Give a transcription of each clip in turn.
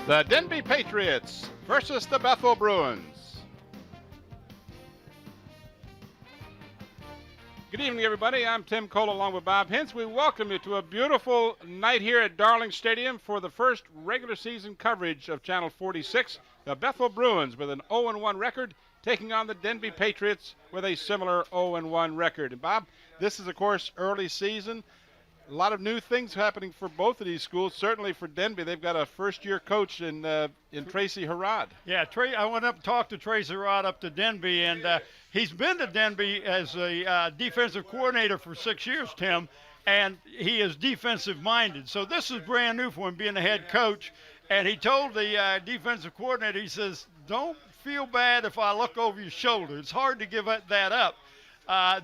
The Denbigh Patriots versus the Bethel Bruins. Good evening, everybody. I'm Tim Cole along with Bob Hintz. We welcome you to a beautiful night here at Darling Stadium for the first regular season coverage of Channel 46. The Bethel Bruins with an 0-1 record taking on the Denbigh Patriots with a similar 0-1 record. And Bob, this is, of course, early season. A lot of new things happening for both of these schools. Certainly for Denbigh, they've got a first-year coach in Tracy Harrod. Yeah, I went up and talked to Tracy Harrod up to Denbigh, and he's been to Denbigh as a defensive coordinator for 6 years, Tim, and he is defensive-minded. So this is brand new for him, being the head coach. And he told the defensive coordinator, he says, don't feel bad if I look over your shoulder. It's hard to give that up.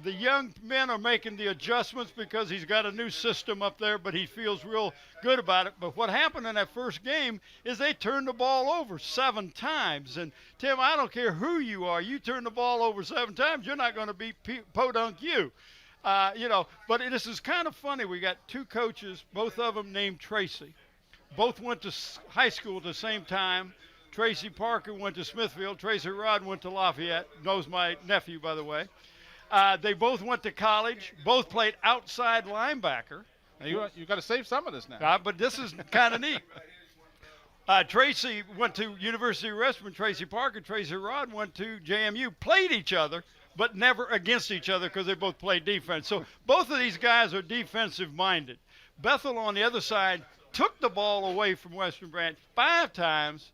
The young men are making the adjustments because he's got a new system up there, but he feels real good about it. But what happened in that first game is they turned the ball over 7 times. And, Tim, I don't care who you are. You turn the ball over 7 times, you're not going to beat Podunk U. But this is kind of funny. We got 2 coaches, both of them named Tracy. Both went to high school at the same time. Tracy Parker went to Smithfield. Tracy Harrod went to Lafayette. Knows my nephew, by the way. They both went to college, both played outside linebacker. Now you got to save some of this now. But this is kind of neat. Tracy went to University of Richmond. Tracy Parker, Tracy Harrod went to JMU, played each other, but never against each other because they both played defense. So both of these guys are defensive-minded. Bethel, on the other side, took the ball away from Western Branch 5 times,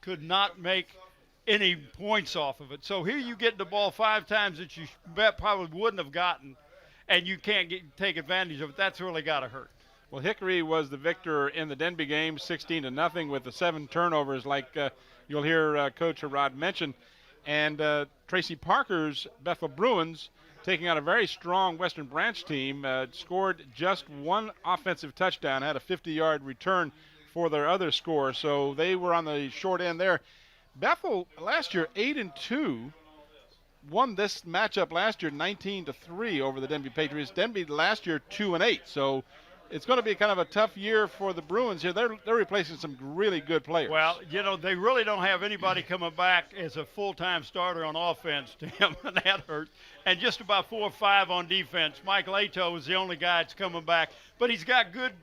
could not make any points off of it. So here you get the ball 5 times that you probably wouldn't have gotten, and you can't take advantage of it. That's really got to hurt. Well, Hickory was the victor in the Denbigh game, 16-0, with the 7 turnovers, like you'll hear Coach Harrod mention. And Tracy Parker's Bethel Bruins, taking out a very strong Western Branch team, scored just 1 offensive touchdown, had a 50-yard return for their other score. So they were on the short end there. Bethel last year 8-2, won this matchup last year 19-3 over the Denbigh Patriots. Denbigh last year 2-8, so it's going to be kind of a tough year for the Bruins here. They're replacing some really good players. Well, they really don't have anybody coming back as a full-time starter on offense, Tim, and that hurts. And just about 4 or 5 on defense. Michael Ato is the only guy that's coming back. But he's got good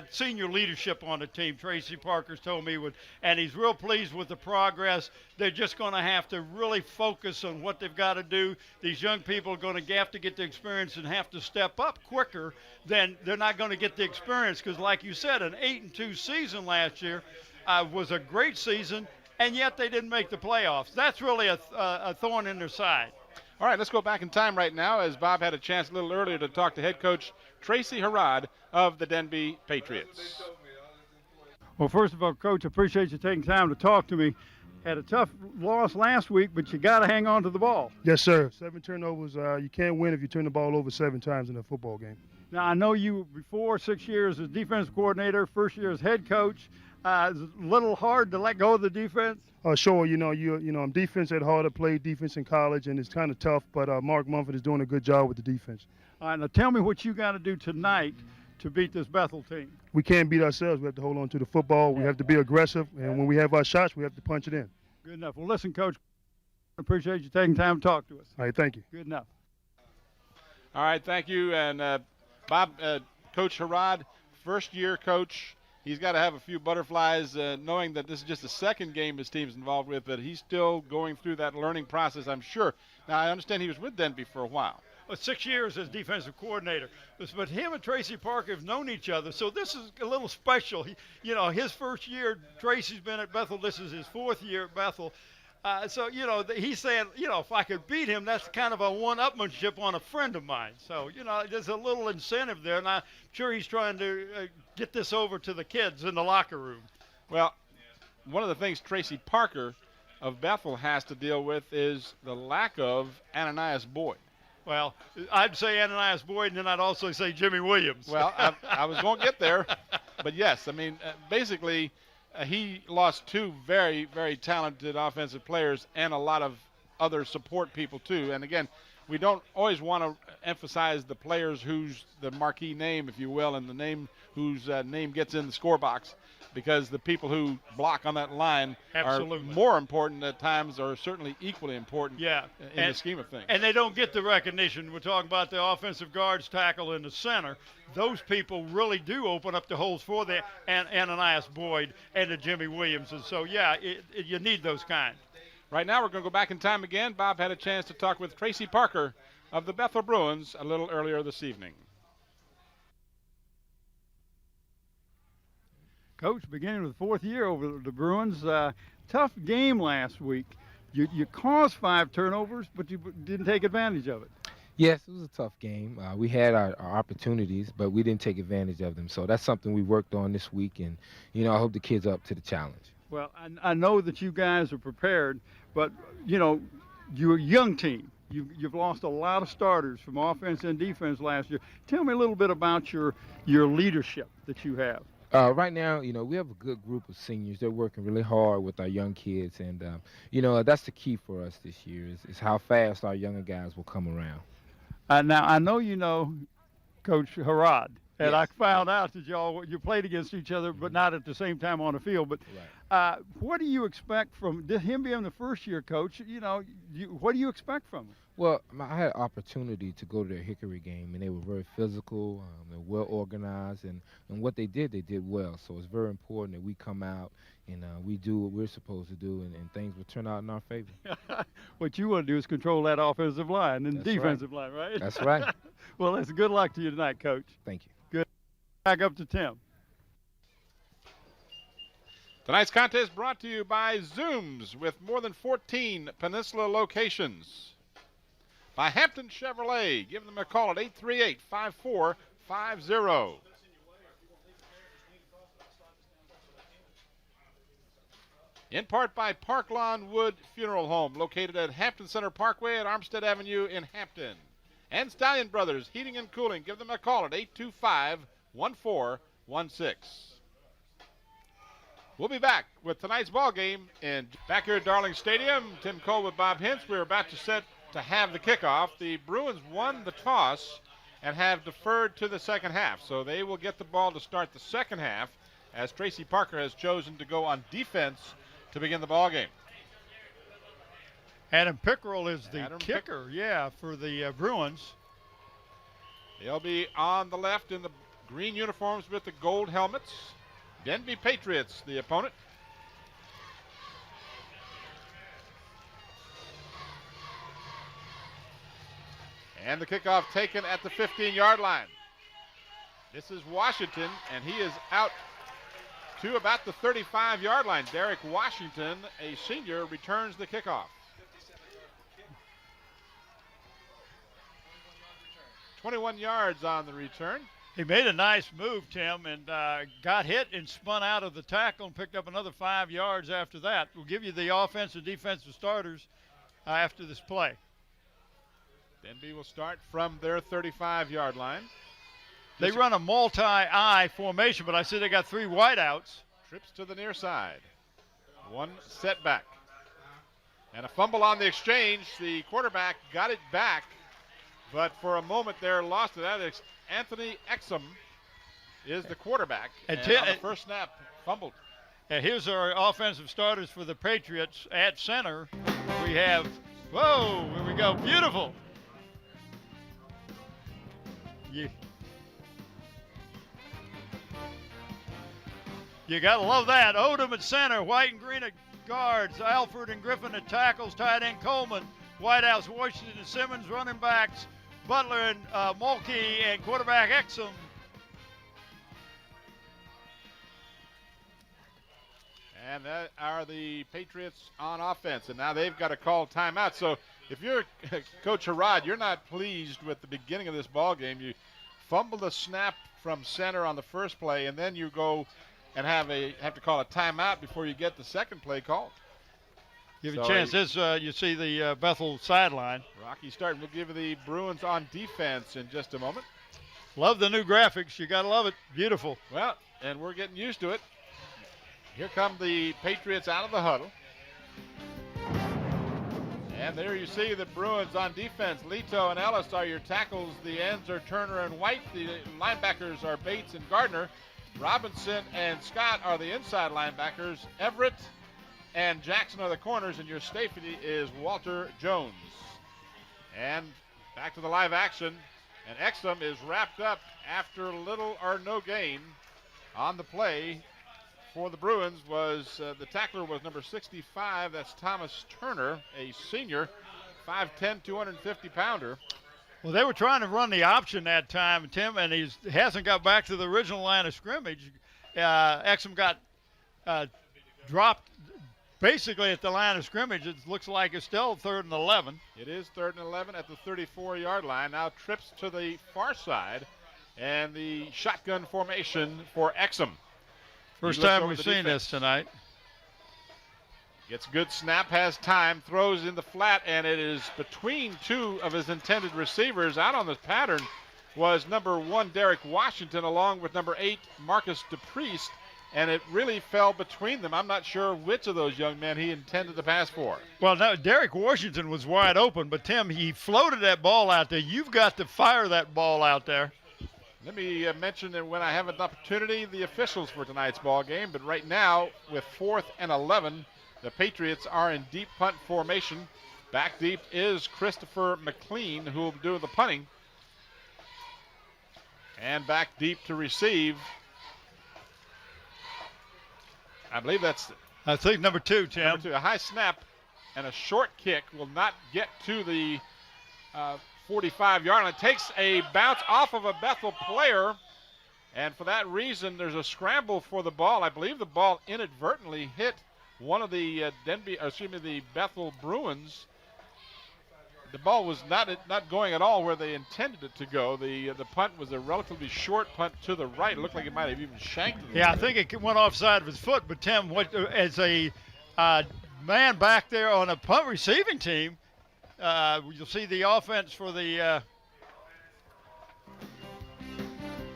senior leadership on the team, Tracy Parker's told me, and he's real pleased with the progress. They're just going to have to really focus on what they've got to do. These young people are going to have to get the experience and have to step up quicker. Then they're not going to get the experience because, like you said, an 8-2 season last year was a great season, and yet they didn't make the playoffs. That's really a thorn in their side. All right, let's go back in time right now as Bob had a chance a little earlier to talk to head coach Tracy Harrod of the Denbigh Patriots. Well, first of all, Coach, I appreciate you taking time to talk to me. Had a tough loss last week, but you got to hang on to the ball. Yes, sir. 7 turnovers. You can't win if you turn the ball over 7 times in a football game. Now, I know you before 6 years as defensive coordinator, first year as head coach. It's a little hard to let go of the defense. Sure. I'm defense at heart. I played defense in college, and it's kind of tough. But Mark Mumford is doing a good job with the defense. All right, now tell me what you got to do tonight to beat this Bethel team. We can't beat ourselves. We have to hold on to the football. We have to be aggressive, and when we have our shots, we have to punch it in. Good enough. Well, listen, Coach, I appreciate you taking time to talk to us. All right, thank you. Good enough. All right, thank you. And Bob, Coach Harrod, first-year coach. He's got to have a few butterflies knowing that this is just the second game his team's involved with, but he's still going through that learning process, I'm sure. Now, I understand he was with Denbigh for a while. 6 years as defensive coordinator. But him and Tracy Parker have known each other, so this is a little special. His first year, Tracy's been at Bethel. This is his 4th year at Bethel. He's saying, if I could beat him, that's kind of a one-upmanship on a friend of mine. So, there's a little incentive there, and I'm sure he's trying to get this over to the kids in the locker room. Well, one of the things Tracy Parker of Bethel has to deal with is the lack of Ananias Boyd. Well, I'd say Ananias Boyd, and then I'd also say Jimmy Williams. Well, I was going to get there. But, yes, I mean, basically he lost 2 very, very talented offensive players and a lot of other support people, too. And, again, we don't always want to emphasize the players who's the marquee name, if you will, and the name whose name gets in the score box, because the people who block on that line Absolutely. are more important at times, or certainly equally important Yeah. in the scheme of things. And they don't get the recognition. We're talking about the offensive guards, tackle, and the center. Those people really do open up the holes for the Ananias Boyd and the Jimmy Williams. And so, yeah, you need those kind. Right now we're going to go back in time again. Bob had a chance to talk with Tracy Parker of the Bethel Bruins a little earlier this evening. Coach, beginning with the fourth year over the Bruins, tough game last week. You caused 5 turnovers, but you didn't take advantage of it. Yes, it was a tough game. We had our opportunities, but we didn't take advantage of them. So that's something we worked on this week, and, I hope the kids are up to the challenge. Well, I know that you guys are prepared, but, you're a young team. You've lost a lot of starters from offense and defense last year. Tell me a little bit about your leadership that you have. Right now, we have a good group of seniors. They're working really hard with our young kids, and, that's the key for us this year is how fast our younger guys will come around. Now, I know you know Coach Harrod, and Yes. I found out that you played against each other, but not at the same time on the field. But what do you expect from him being the first-year coach? What do you expect from him? Well, I had an opportunity to go to their Hickory game, and they were very physical, they're well organized, and what they did well. So it's very important that we come out and we do what we're supposed to do, and things will turn out in our favor. What you want to do is control that offensive line and That's defensive line, right? That's right. Well, that's good luck to you tonight, Coach. Thank you. Good. Back up to Tim. Tonight's contest brought to you by Zooms with more than 14 Peninsula locations. By Hampton Chevrolet. Give them a call at 838-5450. In part by Parklawn Wood Funeral Home, located at Hampton Center Parkway at Armstead Avenue in Hampton. And Stallion Brothers Heating and Cooling. Give them a call at 825-1416. We'll be back with tonight's ball game back here at Darling Stadium. Tim Cole with Bob Hintz. We're about to set to have the kickoff. The Bruins won the toss and have deferred to the second half. So they will get the ball to start the second half as Tracy Parker has chosen to go on defense to begin the ball game. Adam Pickerel is the kicker, for the Bruins. They'll be on the left in the green uniforms with the gold helmets. Denbigh Patriots, the opponent. And the kickoff taken at the 15-yard line. This is Washington, and he is out to about the 35-yard line. Derek Washington, a senior, returns the kickoff. 21 yards on the return. He made a nice move, Tim, and got hit and spun out of the tackle and picked up another 5 yards after that. We'll give you the offensive and defensive starters after this play. Denbigh will start from their 35-yard line. They run a multi-eye formation, but I see they got 3 wideouts. Trips to the near side. One setback. And a fumble on the exchange. The quarterback got it back, but for a moment there lost it. That is Anthony Exum is the quarterback. And on the first snap, fumbled. And here's our offensive starters for the Patriots. At center, we have, whoa, here we go, beautiful. You got to love that. Odom at center, White and Green at guards, Alford and Griffin at tackles, tight end Coleman, Whitehouse, Washington and Simmons, running backs, Butler and Mulkey, and quarterback Exum. And that are the Patriots on offense. And now they've got to call timeout. So if you're Coach Harrod, you're not pleased with the beginning of this ball game. You fumble the snap from center on the first play, and then you go and have to call a timeout before you get the second play called. Give you a chance. This you see the Bethel sideline. Rocky start. We'll give you the Bruins on defense in just a moment. Love the new graphics. You got to love it. Beautiful. Well, and we're getting used to it. Here come the Patriots out of the huddle. And there you see the Bruins on defense. Leto and Ellis are your tackles. The ends are Turner and White. The linebackers are Bates and Gardner. Robinson and Scott are the inside linebackers. Everett and Jackson are the corners, and your safety is Walter Jones. And back to the live action. And Exum is wrapped up after little or no gain on the play. For the Bruins was the tackler was number 65. That's Thomas Turner, a senior, 5'10", 250-pounder. Well, they were trying to run the option that time, Tim, and he hasn't got back to the original line of scrimmage. Exum got dropped basically at the line of scrimmage. It looks like it's still 3rd and 11. It is 3rd and 11 at the 34-yard line. Now trips to the far side, and the shotgun formation for Exum. First time we've seen this tonight. Gets a good snap, has time, throws in the flat, and it is between two of his intended receivers. Out on this pattern was number 1, Derek Washington, along with number 8, Marcus DePriest, and it really fell between them. I'm not sure which of those young men he intended to pass for. Well, no, Derek Washington was wide open, but Tim, he floated that ball out there. You've got to fire that ball out there. Let me mention that when I have an opportunity, the officials for tonight's ball game. But right now, with 4th and 11, the Patriots are in deep punt formation. Back deep is Christopher McLean, who will do the punting. And back deep to receive. I believe that's... I think number 2, Tim. Number 2, a high snap and a short kick will not get to the 45-yard line. It takes a bounce off of a Bethel player, and for that reason, there's a scramble for the ball. I believe the ball inadvertently hit one of the the Bethel Bruins. The ball was not going at all where they intended it to go. The punt was a relatively short punt to the right. It looked like it might have even shanked it. Yeah, I think it went offside of his foot. But Tim, as a man back there on a punt receiving team, you'll see the offense for the.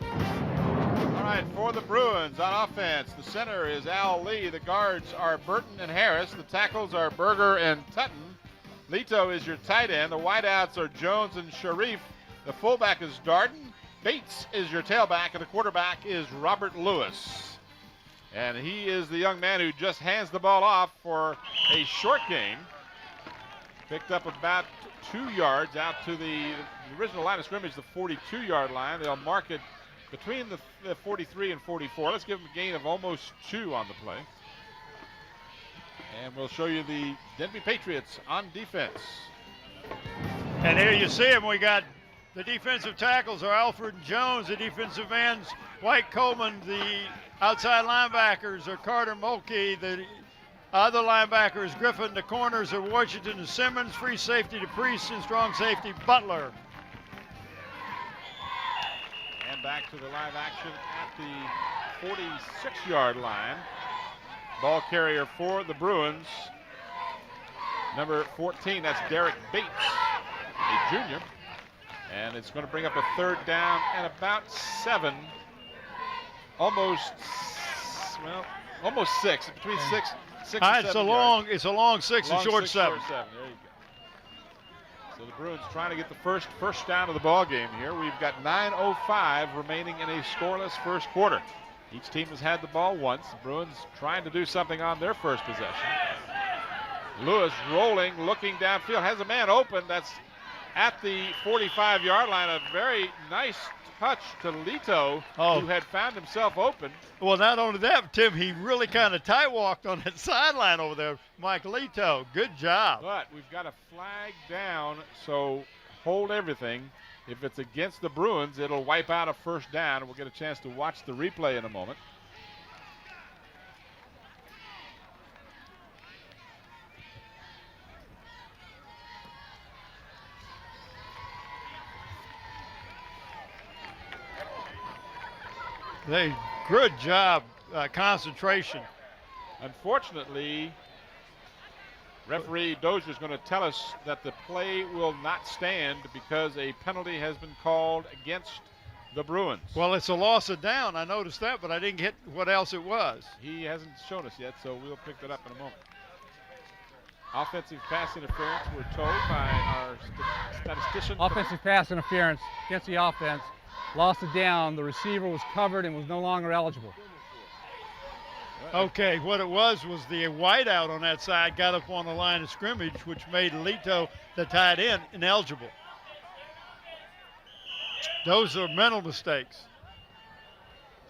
All right, for the Bruins on offense, the center is Al Lee. The guards are Burton and Harris. The tackles are Berger and Tutton. Leto is your tight end. The wideouts are Jones and Sharif. The fullback is Darden. Bates is your tailback, and the quarterback is Robert Lewis. And he is the young man who just hands the ball off for a short gain. Picked up about 2 yards out to the original line of scrimmage, the 42-yard line. They'll mark it between the 43 and 44. Let's give them a gain of almost 2 on the play. And we'll show you the Denbigh Patriots on defense. And here you see them. We got the defensive tackles are Alfred Jones, the defensive ends, White Coleman, the outside linebackers are Carter Mulkey, the other linebackers Griffin, the corners are Washington and Simmons, free safety to Priest, and strong safety Butler. And back to the live action at the 46-yard line. Ball carrier for the Bruins, number 14, that's Derek Bates, a junior. And it's going to bring up a 3rd down and about 7, almost 6, between 6 and 7 yards. It's a long 6 and short 7. There you go. So the Bruins trying to get the first down of the ball game here. We've got 9:05 remaining in a scoreless first quarter. Each team has had the ball once. The Bruins trying to do something on their first possession. Lewis rolling, looking downfield, has a man open. That's at the 45-yard line. A very nice touch to Leto, who had found himself open. Well, not only that, Tim, he really kind of tight-walked on that sideline over there. Mike Leto, good job. But we've got a flag down, so hold everything. If it's against the Bruins, it'll wipe out a first down. We'll get a chance to watch the replay in a moment. Good job, concentration. Unfortunately, referee Dozier is going to tell us that the play will not stand because a penalty has been called against the Bruins. Well, it's a loss of down. I noticed that, but I didn't get what else it was. He hasn't shown us yet, so we'll pick that up in a moment. Offensive pass interference, we're told by our statistician. Offensive pass interference against the offense. Lost it down. The receiver was covered and was no longer eligible. Okay, what it was the wideout on that side got up on the line of scrimmage, which made Lito, the tight end, ineligible. Those are mental mistakes.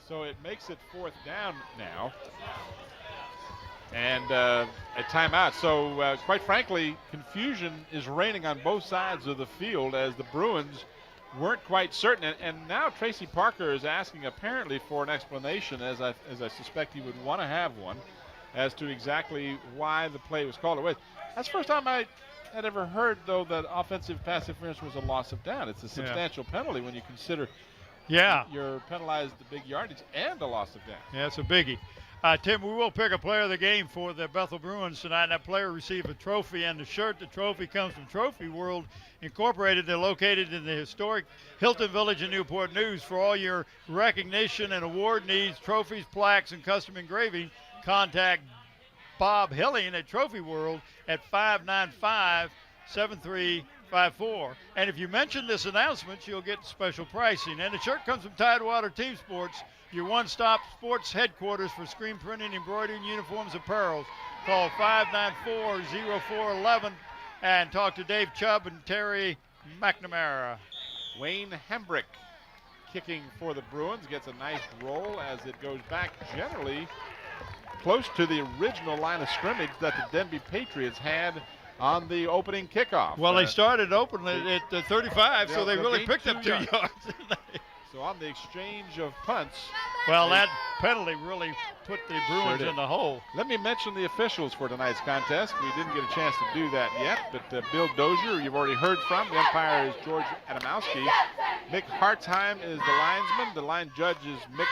So it makes it 4th down now. And a timeout. So quite frankly, confusion is reigning on both sides of the field as the Bruins weren't quite certain. And now Tracy Parker is asking apparently for an explanation, as I suspect he would want to have one, as to exactly why the play was called away. That's the first time I had ever heard, though, that offensive pass interference was a loss of down. It's a substantial penalty when you consider you're penalized the big yardage and a loss of down. Yeah, it's a biggie. Tim, we will pick a player of the game for the Bethel Bruins tonight. That player received a trophy and the shirt. The trophy comes from Trophy World Incorporated. They're located in the historic Hilton Village in Newport News. For all your recognition and award needs, trophies, plaques, and custom engraving, contact Bob Hillian at Trophy World at 595-7354. And if you mention this announcement, you'll get special pricing. And the shirt comes from Tidewater Team Sports, your one-stop sports headquarters for screen printing, embroidery, uniforms, apparel. Call 594-0411 and talk to Dave Chubb and Terry McNamara. Wayne Hembrick kicking for the Bruins, gets a nice roll as it goes back generally close to the original line of scrimmage that the Denbigh Patriots had on the opening kickoff. Well, they started open at 35, so they really picked up 2 yards. So on the exchange of punts. Well, that penalty really put the Bruins in the hole. Let me mention the officials for tonight's contest. We didn't get a chance to do that yet, but Bill Dozier, you've already heard from. The umpire is George Adamowski. Mick Hartzheim is the linesman. The line judge is Mick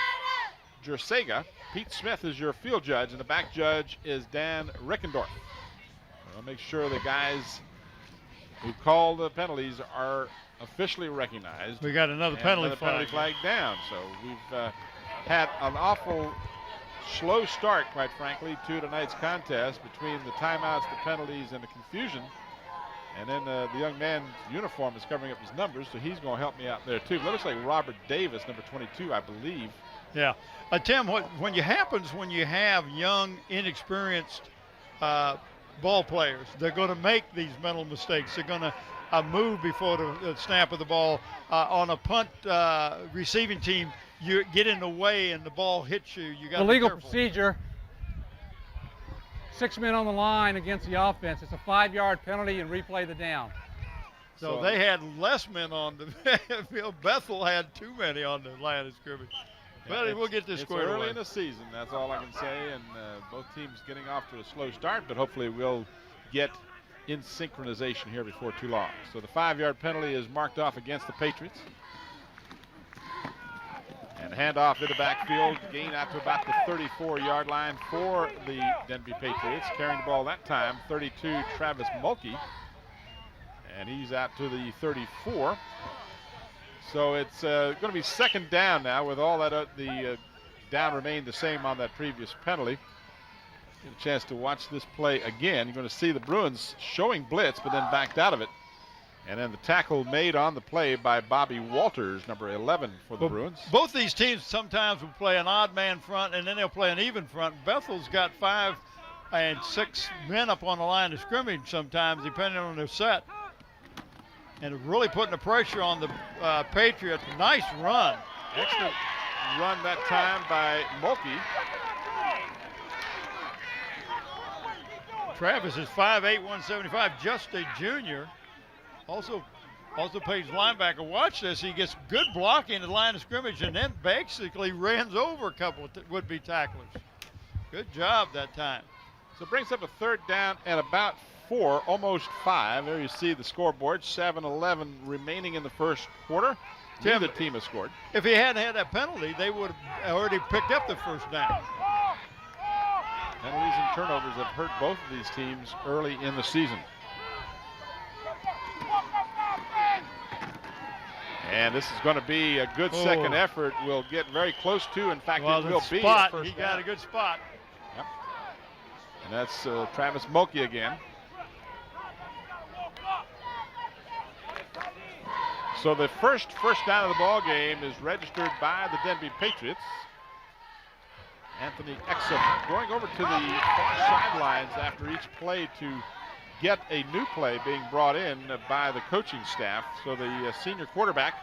Jersega. Pete Smith is your field judge, and the back judge is Dan Rickendorf. I'll make sure the guys who call the penalties are officially recognized. We got another penalty flag down. So we've had an awful slow start, quite frankly, to tonight's contest between the timeouts, the penalties, and the confusion. And then the young man's uniform is covering up his numbers, so he's going to help me out there too. But it looks like Robert Davis, number 22, I believe. Yeah. Tim, when you have young, inexperienced ball players, they're going to make these mental mistakes. They're going to move before the snap of the ball. On a punt receiving team, you get in the way and the ball hits you. You got to be legal careful. Procedure. 6 men on the line against the offense. It's a 5-yard penalty and replay the down. So they had less men on the field. Bethel had too many on the line of scrimmage. But we'll get this squared away. It's early in the season, that's all I can say, and both teams getting off to a slow start, but hopefully we'll get in synchronization here before too long. So the 5-yard penalty is marked off against the Patriots. And handoff to the backfield, gain out to about the 34-yard line for the Denbigh Patriots. Carrying the ball that time, 32, Travis Mulkey. And he's out to the 34. So it's going to be 2nd down now with all that the down remained the same on that previous penalty. Get a chance to watch this play again. You're going to see the Bruins showing blitz, but then backed out of it. And then the tackle made on the play by Bobby Walters, number 11 for the Bruins. Both these teams sometimes will play an odd man front, and then they'll play an even front. Bethel's got 5 and 6 men up on the line of scrimmage sometimes, depending on their set. And really putting the pressure on the Patriots. Nice run. Excellent run that time by Mulkey. Travis is 5'8", 175, just a junior. Also plays linebacker. Watch this. He gets good blocking at the line of scrimmage and then basically runs over a couple of would-be tacklers. Good job that time. So it brings up a 3rd down and about 4, almost 5. There you see the scoreboard, 7-11 remaining in the first quarter. Neither team has scored. If he hadn't had that penalty, they would have already picked up the 1st down. Penalties and turnovers have hurt both of these teams early in the season. And this is going to be a good second effort. We'll get very close to. In fact, it will be a first He got down. a good spot. Yep. And that's Travis Mulkey again. So the first down of the ball game is registered by the Denbigh Patriots. Anthony Exum going over to the far sidelines after each play to get a new play being brought in by the coaching staff. So the senior quarterback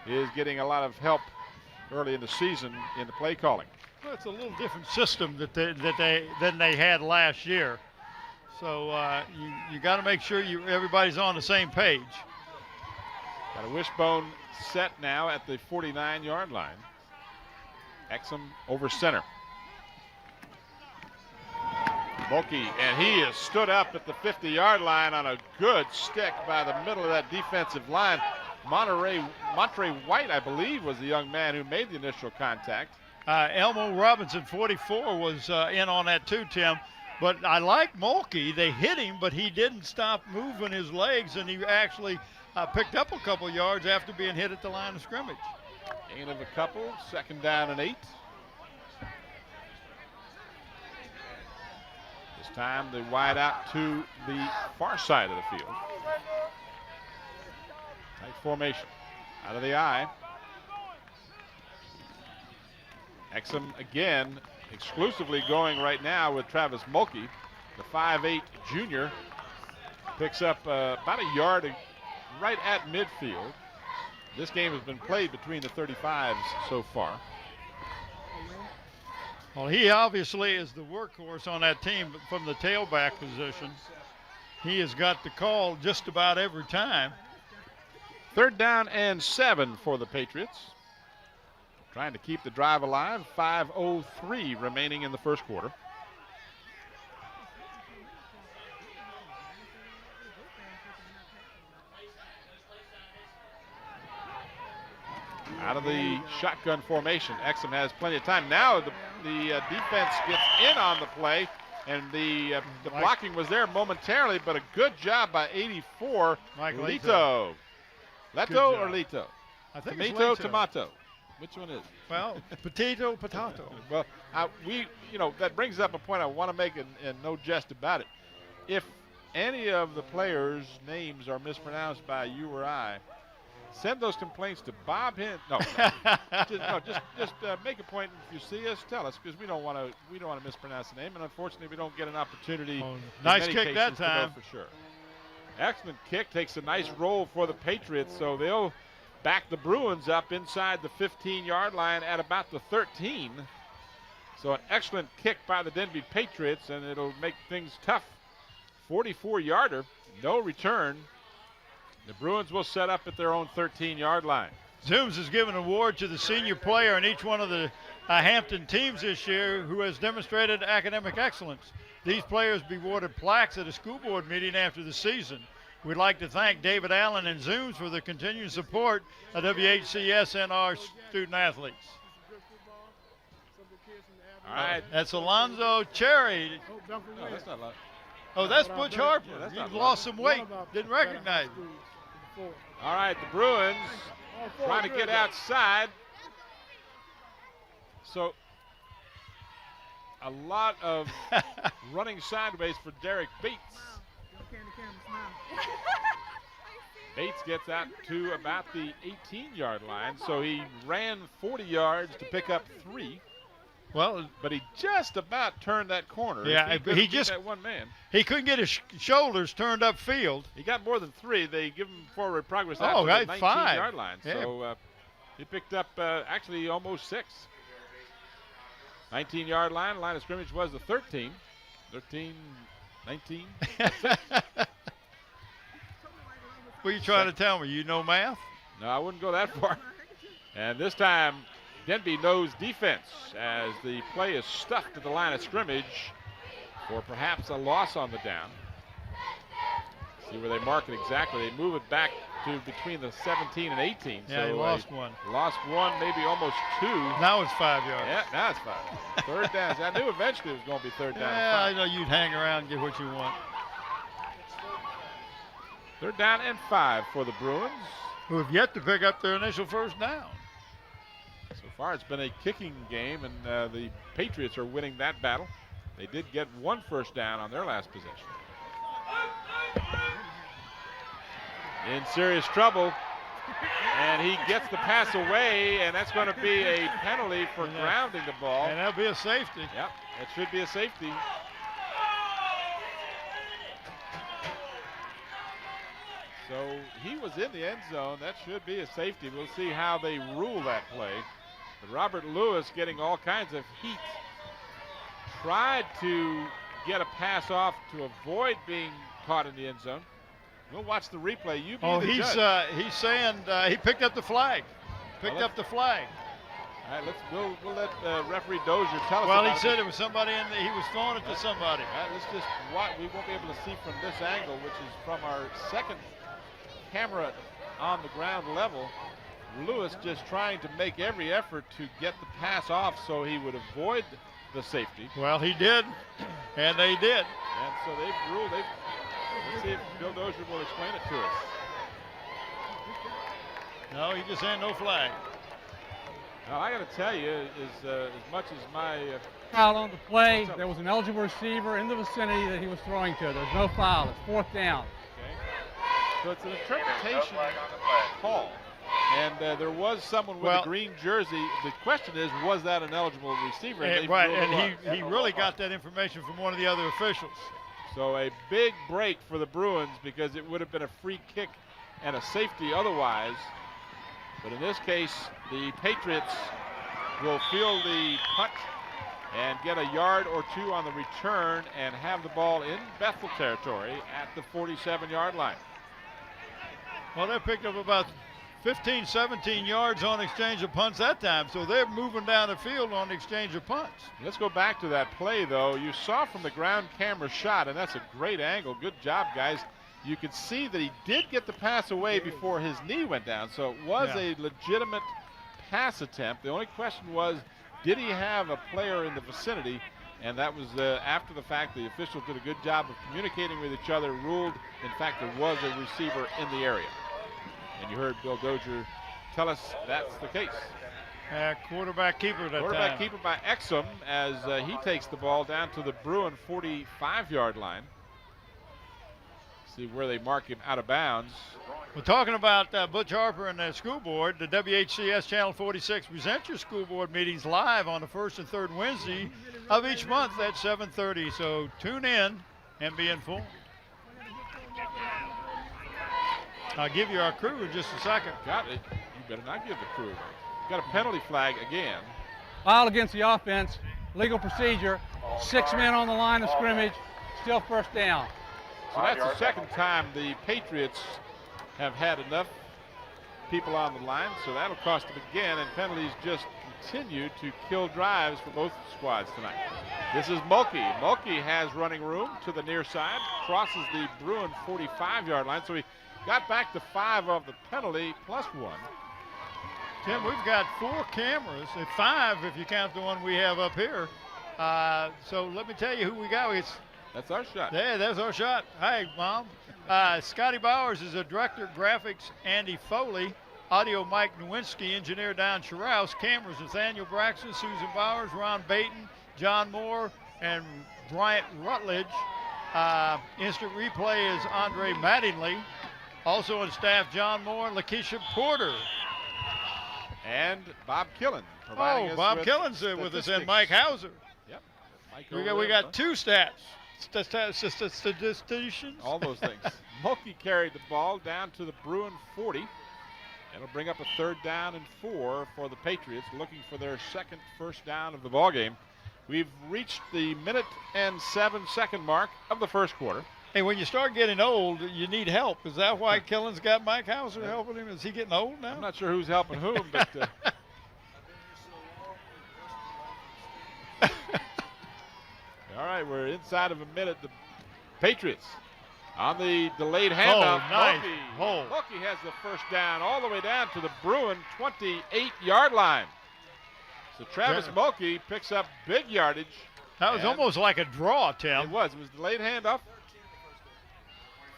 is getting a lot of help early in the season in the play calling. Well, it's a little different system than they had last year. So you got to make sure everybody's on the same page. Got a wishbone set now at the 49-yard line. Exum over center. Mulkey, and he has stood up at the 50-yard line on a good stick by the middle of that defensive line. Montre White, I believe, was the young man who made the initial contact. Elmo Robinson, 44, was in on that too, Tim. But I like Mulkey. They hit him, but he didn't stop moving his legs, and he actually picked up a couple yards after being hit at the line of scrimmage. Gain of a couple, 2nd down and 8. This time they wide out to the far side of the field. Tight formation, out of the eye. Exum again exclusively going right now with Travis Mulkey. The 5'8 junior picks up about a yard right at midfield. This game has been played between the 35s so far. Well, he obviously is the workhorse on that team from the tailback position. He has got the call just about every time. 3rd down and 7 for the Patriots. Trying to keep the drive alive. 5:03 remaining in the first quarter. Out of the shotgun formation, Exum has plenty of time. Now the defense gets in on the play, and the blocking was there momentarily, but a good job by 84, Mike Leto. Leto or Leto? I think Tomato, it's Leto. tomato. Which one is it? Well, potato. Well, that brings up a point I want to make, and no jest about it. If any of the players' names are mispronounced by you or I, send those complaints to Bob Hint. No, just make a point. If you see us, tell us, because we don't want to mispronounce the name, and unfortunately, we don't get an opportunity. Nice kick that time. For sure. Excellent kick, takes a nice roll for the Patriots, so they'll back the Bruins up inside the 15-yard line at about the 13. So an excellent kick by the Denbigh Patriots, and it'll make things tough. 44-yarder, no return. The Bruins will set up at their own 13-yard line. Zooms has given an award to the senior player in each one of the Hampton teams this year who has demonstrated academic excellence. These players be awarded plaques at a school board meeting after the season. We'd like to thank David Allen and Zooms for their continued support of WHCS and our student athletes. All right. That's Alonzo Cherry. No, that's not loud. Oh, that's Butch Harper. Yeah, that's He not lost some weight. Didn't recognize him. All right, the Bruins trying to get outside. So a lot of running sideways for Derek Bates. Bates gets out to about the 18-yard line, so he ran 40 yards to pick up 3. Well, but he just about turned that corner. Yeah, he just that one man. He couldn't get his shoulders turned upfield. He got more than 3. They give him forward progress right, after the 19-yard 5. line. Yeah. So he picked up actually almost 6. 19-yard line. Line of scrimmage was the 13. 13, 19. What are you trying to tell me? You know math? No, I wouldn't go that far. And this time, Denbigh knows defense as the play is stuffed at the line of scrimmage for perhaps a loss on the down. See where they mark it exactly. They move it back to between the 17 and 18. Yeah, so he lost one. Lost one, maybe almost 2. Now it's 5 yards. Yeah, now it's 5. 3rd down. I knew eventually it was going to be 3rd down. Yeah, I know you'd hang around and get what you want. 3rd down and 5 for the Bruins. Who have yet to pick up their initial first down. So far it's been a kicking game, and the Patriots are winning that battle. They did get 1 first down on their last possession. In serious trouble, And he gets the pass away, and that's going to be a penalty for grounding the ball. And that'll be a safety. Yep, it should be a safety. So he was in the end zone. That should be a safety. We'll see how they rule that play. But Robert Lewis getting all kinds of heat. Tried to get a pass off to avoid being caught in the end zone. We'll watch the replay. You be the judge. He's saying he picked up the flag. Picked up the flag. All right, we'll let referee Dozier tell us. Well, about he said it was somebody he was throwing it to somebody. All right, let's just watch. We won't be able to see from this angle, which is from our second camera on the ground level. Lewis just trying to make every effort to get the pass off so he would avoid the safety. Well, he did, and they did. And so they've ruled. Let's see if Bill Dozier will explain it to us. No, he just saying no flag. Now, I got to tell you, as much as my Foul on the play. There was an eligible receiver in the vicinity that he was throwing to. There's no foul. It's fourth down. Okay. So it's an interpretation call. And there was someone with a green jersey. The question is, was that an eligible receiver? Right, and he really got that information from one of the other officials. So a big break for the Bruins because it would have been a free kick and a safety otherwise. But in this case, the Patriots will field the punt and get a yard or two on the return and have the ball in Bethel territory at the 47-yard line. Well, they picked up about 15, 17 yards on exchange of punts that time, so they're moving down the field on the exchange of punts. Let's go back to that play, though. You saw from the ground camera shot, and that's a great angle. Good job, guys. You could see that he did get the pass away before his knee went down, so it was a legitimate pass attempt. The only question was, did he have a player in the vicinity? And that was after the fact. The officials did a good job of communicating with each other, ruled, in fact, there was a receiver in the area. And you heard Bill Dozier tell us that's the case. Quarterback keeper that Quarterback keeper by Exum as he takes the ball down to the Bruin 45-yard line. See where they mark him out of bounds. We're talking about Butch Harper and the school board. The WHCS Channel 46 presents your school board meetings live on the first and third Wednesday of each month at 7:30. So tune in and be informed. I'll give you our crew in just a second. Got it. You better not give the crew. Got a penalty flag again. Foul against the offense. Legal procedure. 6 men on the line of scrimmage. Still first down. So that's the second time the Patriots have had enough people on the line, so that'll cost them again, and penalties just continue to kill drives for both squads tonight. This is Mulkey. Mulkey has running room to the near side, crosses the Bruin 45-yard line, so he got back to 5 of the penalty plus 1. Tim, we've got 4 cameras, 5 if you count the one we have up here. So let me tell you who we got. That's our shot. Yeah, that's our shot. Hi, Mom. Scotty Bowers is a director, graphics, Andy Foley. Audio, Mike Nowinski. Engineer, Don Scharouse. Cameras, Nathaniel Braxton, Susan Bowers, Ron Baton, John Moore, and Bryant Rutledge. Instant replay is Andre Mattingly. Also on staff, John Moore and Lakeisha Porter. And Bob Killen. Bob Killen's with us, and Mike Hauser. Yep. We got 2 statisticians. All those things. Mulkey carried the ball down to the Bruin 40. It'll bring up a 3rd down and 4 for the Patriots, looking for their second first down of the ball game. We've reached the 1:07 mark of the first quarter. Hey, when you start getting old, you need help. Is that why Killen's got Mike Hauser helping him? Is he getting old now? I'm not sure who's helping whom, but all right, we're inside of a minute. The Patriots on the delayed handoff. Nice. Mulkey has the first down all the way down to the Bruin 28-yard line. So Travis Mulkey picks up big yardage. That was almost like a draw, Tim. It was delayed handoff.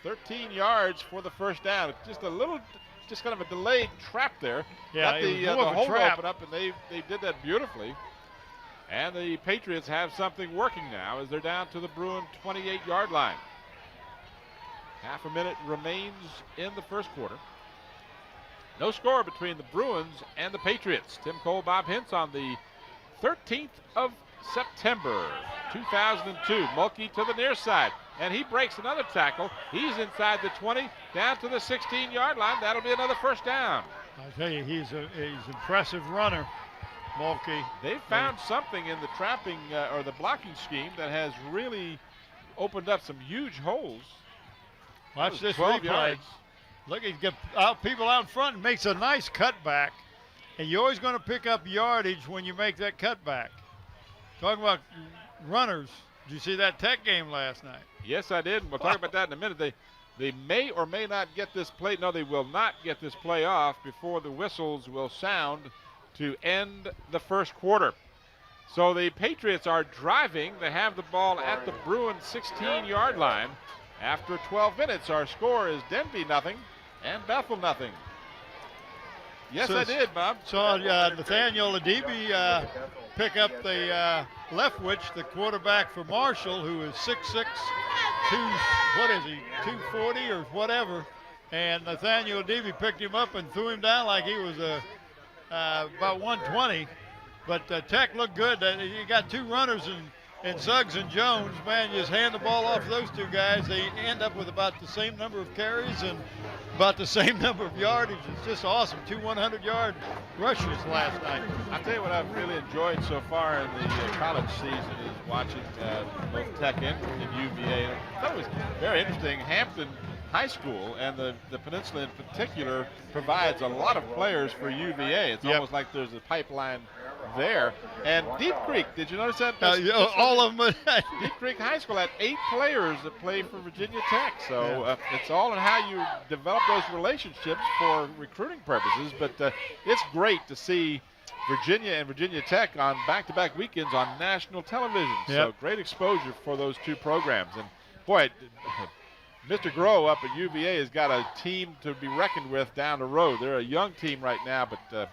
13 yards for the first down. Just kind of a delayed trap there. Yeah, Let the hole open up, and they did that beautifully. And the Patriots have something working now as they're down to the Bruin 28-yard line. Half a minute remains in the first quarter. No score between the Bruins and the Patriots. Tim Cole, Bob Hintz on the 13th of September, 2002. Mulkey to the near side, and he breaks another tackle. He's inside the 20, down to the 16-yard line. That'll be another first down. I tell you, he's an impressive runner, Mulkey. They've found something in the trapping or the blocking scheme that has really opened up some huge holes. Watch this 12 replay. yards. Look, he's got people out in front and makes a nice cutback. And you're always going to pick up yardage when you make that cutback. Talking about runners, did you see that Tech game last night? Yes, I did. And we'll talk about that in a minute. They may or may not get this play. No, they will not get this play off before the whistles will sound to end the first quarter. So the Patriots are driving. They have the ball at the Bruins 16-yard line. After 12 minutes, our score is Denbigh nothing and Bethel nothing. Yes, I did, Bob. Saw Nathaniel Denbigh pick up the Leftwich, the quarterback for Marshall, who is 6'6", 240 or whatever. And Nathaniel Denbigh picked him up and threw him down like he was about 120. But Tech looked good. You got two runners and Suggs and Jones. Man, you just hand the ball off to those two guys. They end up with about the same number of carries and about the same number of yardage. It's just awesome. 2 100-yard rushes last night. I'll tell you what I've really enjoyed so far in the college season is watching both Tech and UVA. I thought it was very interesting. Hampton High School and the Peninsula in particular provides a lot of players for UVA. It's almost like there's a pipeline there. And Deep Creek, did you notice that? All of them. Deep Creek High School had 8 players that play for Virginia Tech. So it's all in how you develop those relationships for recruiting purposes. But it's great to see Virginia and Virginia Tech on back-to-back weekends on national television. So great exposure for those two programs. And boy, Mr. Groh up at UVA has got a team to be reckoned with down the road. They're a young team right now, but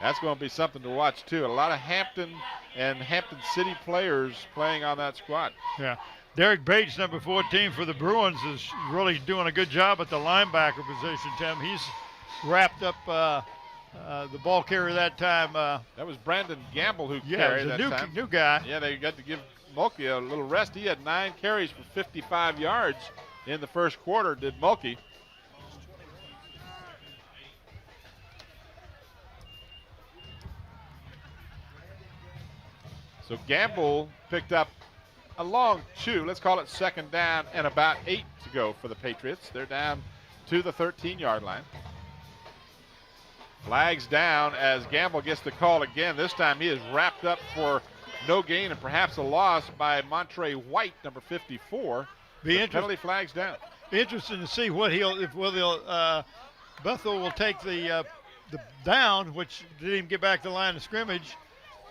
that's going to be something to watch too. A lot of Hampton and Hampton City players playing on that squad. Yeah. Derek Bates, number 14 for the Bruins, is really doing a good job at the linebacker position, Tim. He's wrapped up the ball carrier that time. That was Brandon Gamble who carried that time. New guy. Yeah, they got to give Mulkey a little rest. He had 9 carries for 55 yards in the first quarter, did Mulkey. So Gamble picked up a long 2, let's call it second down, and about 8 to go for the Patriots. They're down to the 13-yard line. Flags down as Gamble gets the call again. This time he is wrapped up for no gain and perhaps a loss by Montre White, number 54. Penalty flags down. Be interesting to see what Bethel will take the down, which didn't even get back to the line of scrimmage,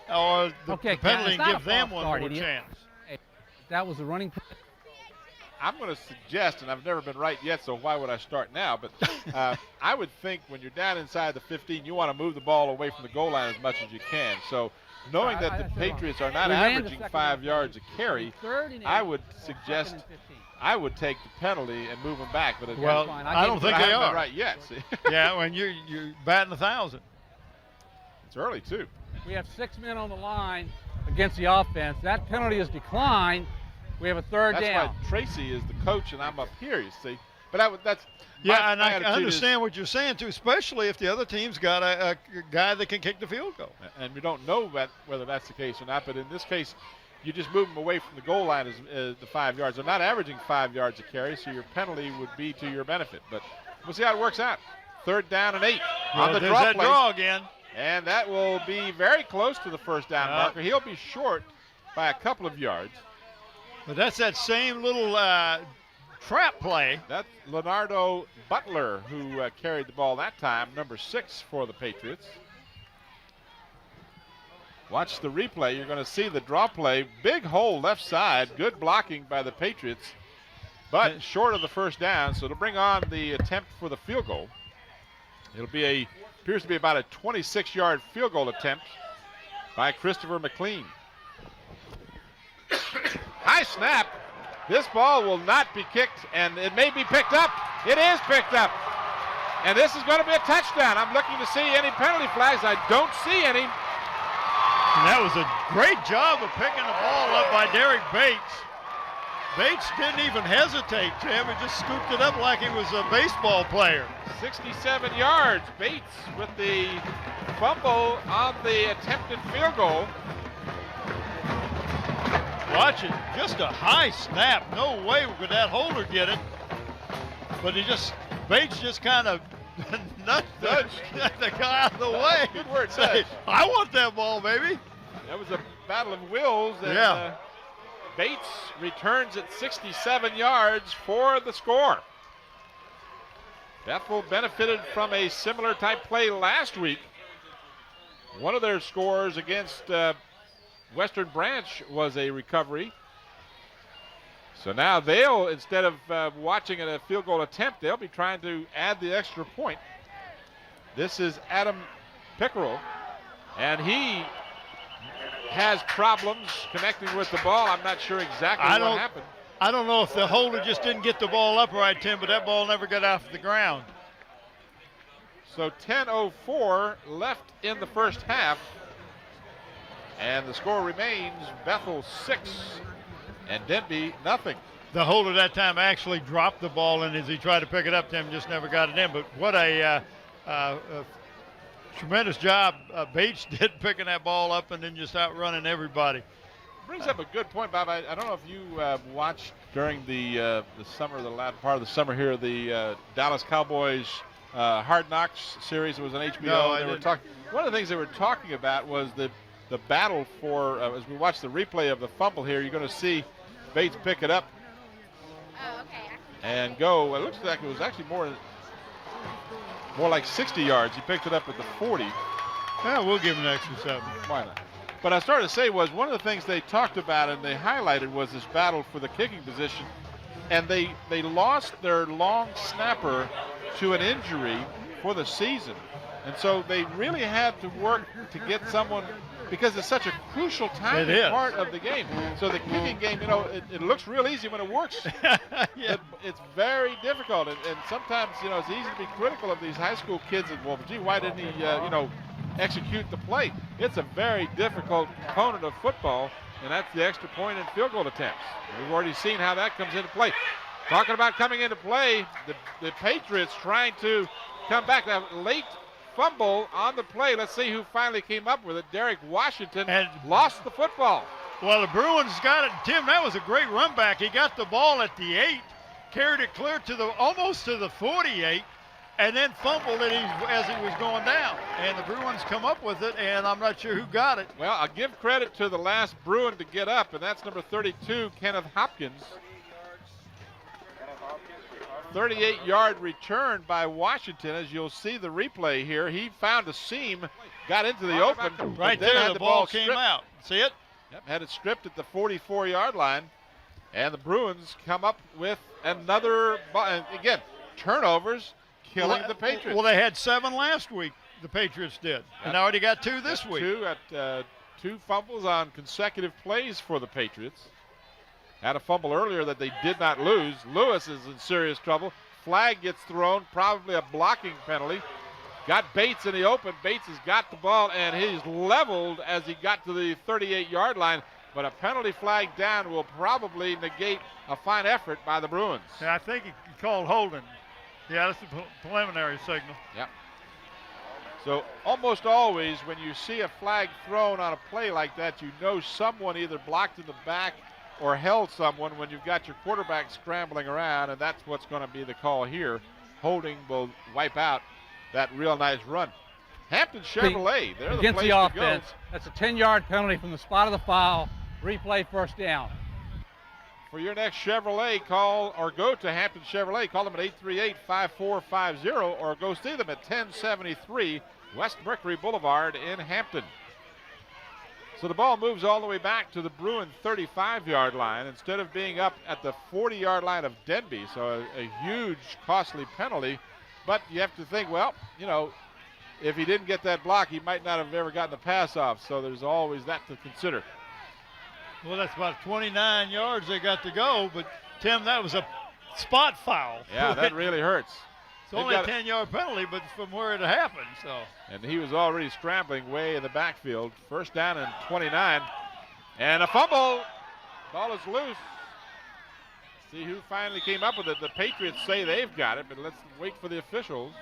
or the penalty and give them one more chance. That was a running play. I'm going to suggest, and I've never been right yet, so why would I start now? But I would think when you're down inside the 15, you want to move the ball away from the goal line as much as you can. So knowing that the Patriots are not averaging 5 yards a carry, I would suggest I would take the penalty and move them back. But I don't think they are right yet. See? Yeah, when you're batting 1,000. It's early too. We have 6 men on the line against the offense. That penalty is declined. We have a third down. That's why Tracy is the coach and I'm up here, you see. But that's and I understand what you're saying too, especially if the other team's got a guy that can kick the field goal. And we don't know whether that's the case or not. But in this case, you just move them away from the goal line as the 5 yards. They're not averaging 5 yards a carry, so your penalty would be to your benefit. But we'll see how it works out. Third down and 8 on the draw again. And that will be very close to the first down marker. He'll be short by a couple of yards. But that's that same little trap play. That's Leonardo Butler who carried the ball that time, number 6 for the Patriots. Watch the replay. You're going to see the draw play. Big hole left side. Good blocking by the Patriots, but short of the first down. So to bring on the attempt for the field goal, it'll be appears to be about a 26-yard field goal attempt by Christopher McLean. High snap. This ball will not be kicked, and it may be picked up. It is picked up. And this is going to be a touchdown. I'm looking to see any penalty flags. I don't see any. And that was a great job of picking the ball up by Derek Bates. Bates didn't even hesitate, Tim. He just scooped it up like he was a baseball player. 67 yards. Bates with the fumble on the attempted field goal. Watch it. Just a high snap. No way could that holder get it. But Bates just kind of nudged the guy out of the way. Good word, Say, I want that ball, baby. That was a battle of wills. And, yeah. Bates returns at 67 yards for the score. Bethel benefited from a similar type play last week. One of their scores against Western Branch was a recovery. So now they'll, instead of watching a field goal attempt, they'll be trying to add the extra point. This is Adam Pickerel, and he has problems connecting with the ball. I'm not sure exactly what happened. I don't know if the holder just didn't get the ball up right, Tim, but that ball never got off the ground. So 10:04 left in the first half, and the score remains Bethel 6 and Denbigh nothing. The holder that time actually dropped the ball, and as he tried to pick it up, Tim just never got it in. But what a tremendous job Bates did picking that ball up and then just outrunning everybody. Brings up a good point, Bob. I don't know if you watched during the summer, the latter part of the summer here, the Dallas Cowboys Hard Knocks series. It was on HBO. No, I they were didn't. talking. One of the things they were talking about was the battle for. As we watch the replay of the fumble here, you're going to see Bates pick it up and go. It looks like it was actually more like 60 yards. He picked it up at the 40. Yeah, we'll give him an extra 7. Why not? But I started to say was one of the things they talked about and they highlighted was this battle for the kicking position. And they lost their long snapper to an injury for the season. And so they really had to work to get someone, because it's such a crucial time part of the game. So the kicking game, it looks real easy when it works. Yeah. It's very difficult. And sometimes, it's easy to be critical of these high school kids and, well, gee, why didn't he, execute the play? It's a very difficult component of football, and that's the extra point and field goal attempts. We've already seen how that comes into play. Talking about coming into play, the Patriots trying to come back. That late fumble on the play. Let's see who finally came up with it. Derek Washington and lost the football. Well, the Bruins got it. Tim, that was a great run back. He got the ball at the 8, carried it clear to almost to the 48, and then fumbled it as he was going down. And the Bruins come up with it, and I'm not sure who got it. Well, I'll give credit to the last Bruin to get up, and that's number 32, Kenneth Hopkins. 38-yard return by Washington, as you'll see the replay here. He found a seam, got into the open. Right then there, had the ball stripped. came out. See it? Yep, had it stripped at the 44-yard line. And the Bruins come up with another, and again, turnovers killing the Patriots. Well, they had 7 last week, the Patriots did. And they already got 2 this week. 2 fumbles on consecutive plays for the Patriots. Had a fumble earlier that they did not lose. Lewis is in serious trouble. Flag gets thrown, probably a blocking penalty. Got Bates in the open. Bates has got the ball, and he's leveled as he got to the 38-yard line. But a penalty flag down will probably negate a fine effort by the Bruins. Yeah, I think he called holding. Yeah, that's the preliminary signal. Yep. So almost always when you see a flag thrown on a play like that, you know someone either blocked in the back or held someone when you've got your quarterback scrambling around, and that's what's going to be the call here. Holding will wipe out that real nice run. Hampton Chevrolet, they're the against place the to offense. go. That's a 10-yard penalty from the spot of the foul. Replay first down. For your next Chevrolet, call or go to Hampton Chevrolet. Call them at 838-5450 or go see them at 1073 West Mercury Boulevard in Hampton. So the ball moves all the way back to the Bruin 35-yard line instead of being up at the 40-yard line of Denbigh. So a huge, costly penalty. But you have to think, well, if he didn't get that block, he might not have ever gotten the pass off. So there's always that to consider. Well, that's about 29 yards they got to go. But, Tim, that was a spot foul. Yeah, that really hurts. It's only a 10-yard penalty, but from where it happened. So. And he was already scrambling way in the backfield. First down and 29. And a fumble. Ball is loose. See who finally came up with it. The Patriots say they've got it, but let's wait for the officials.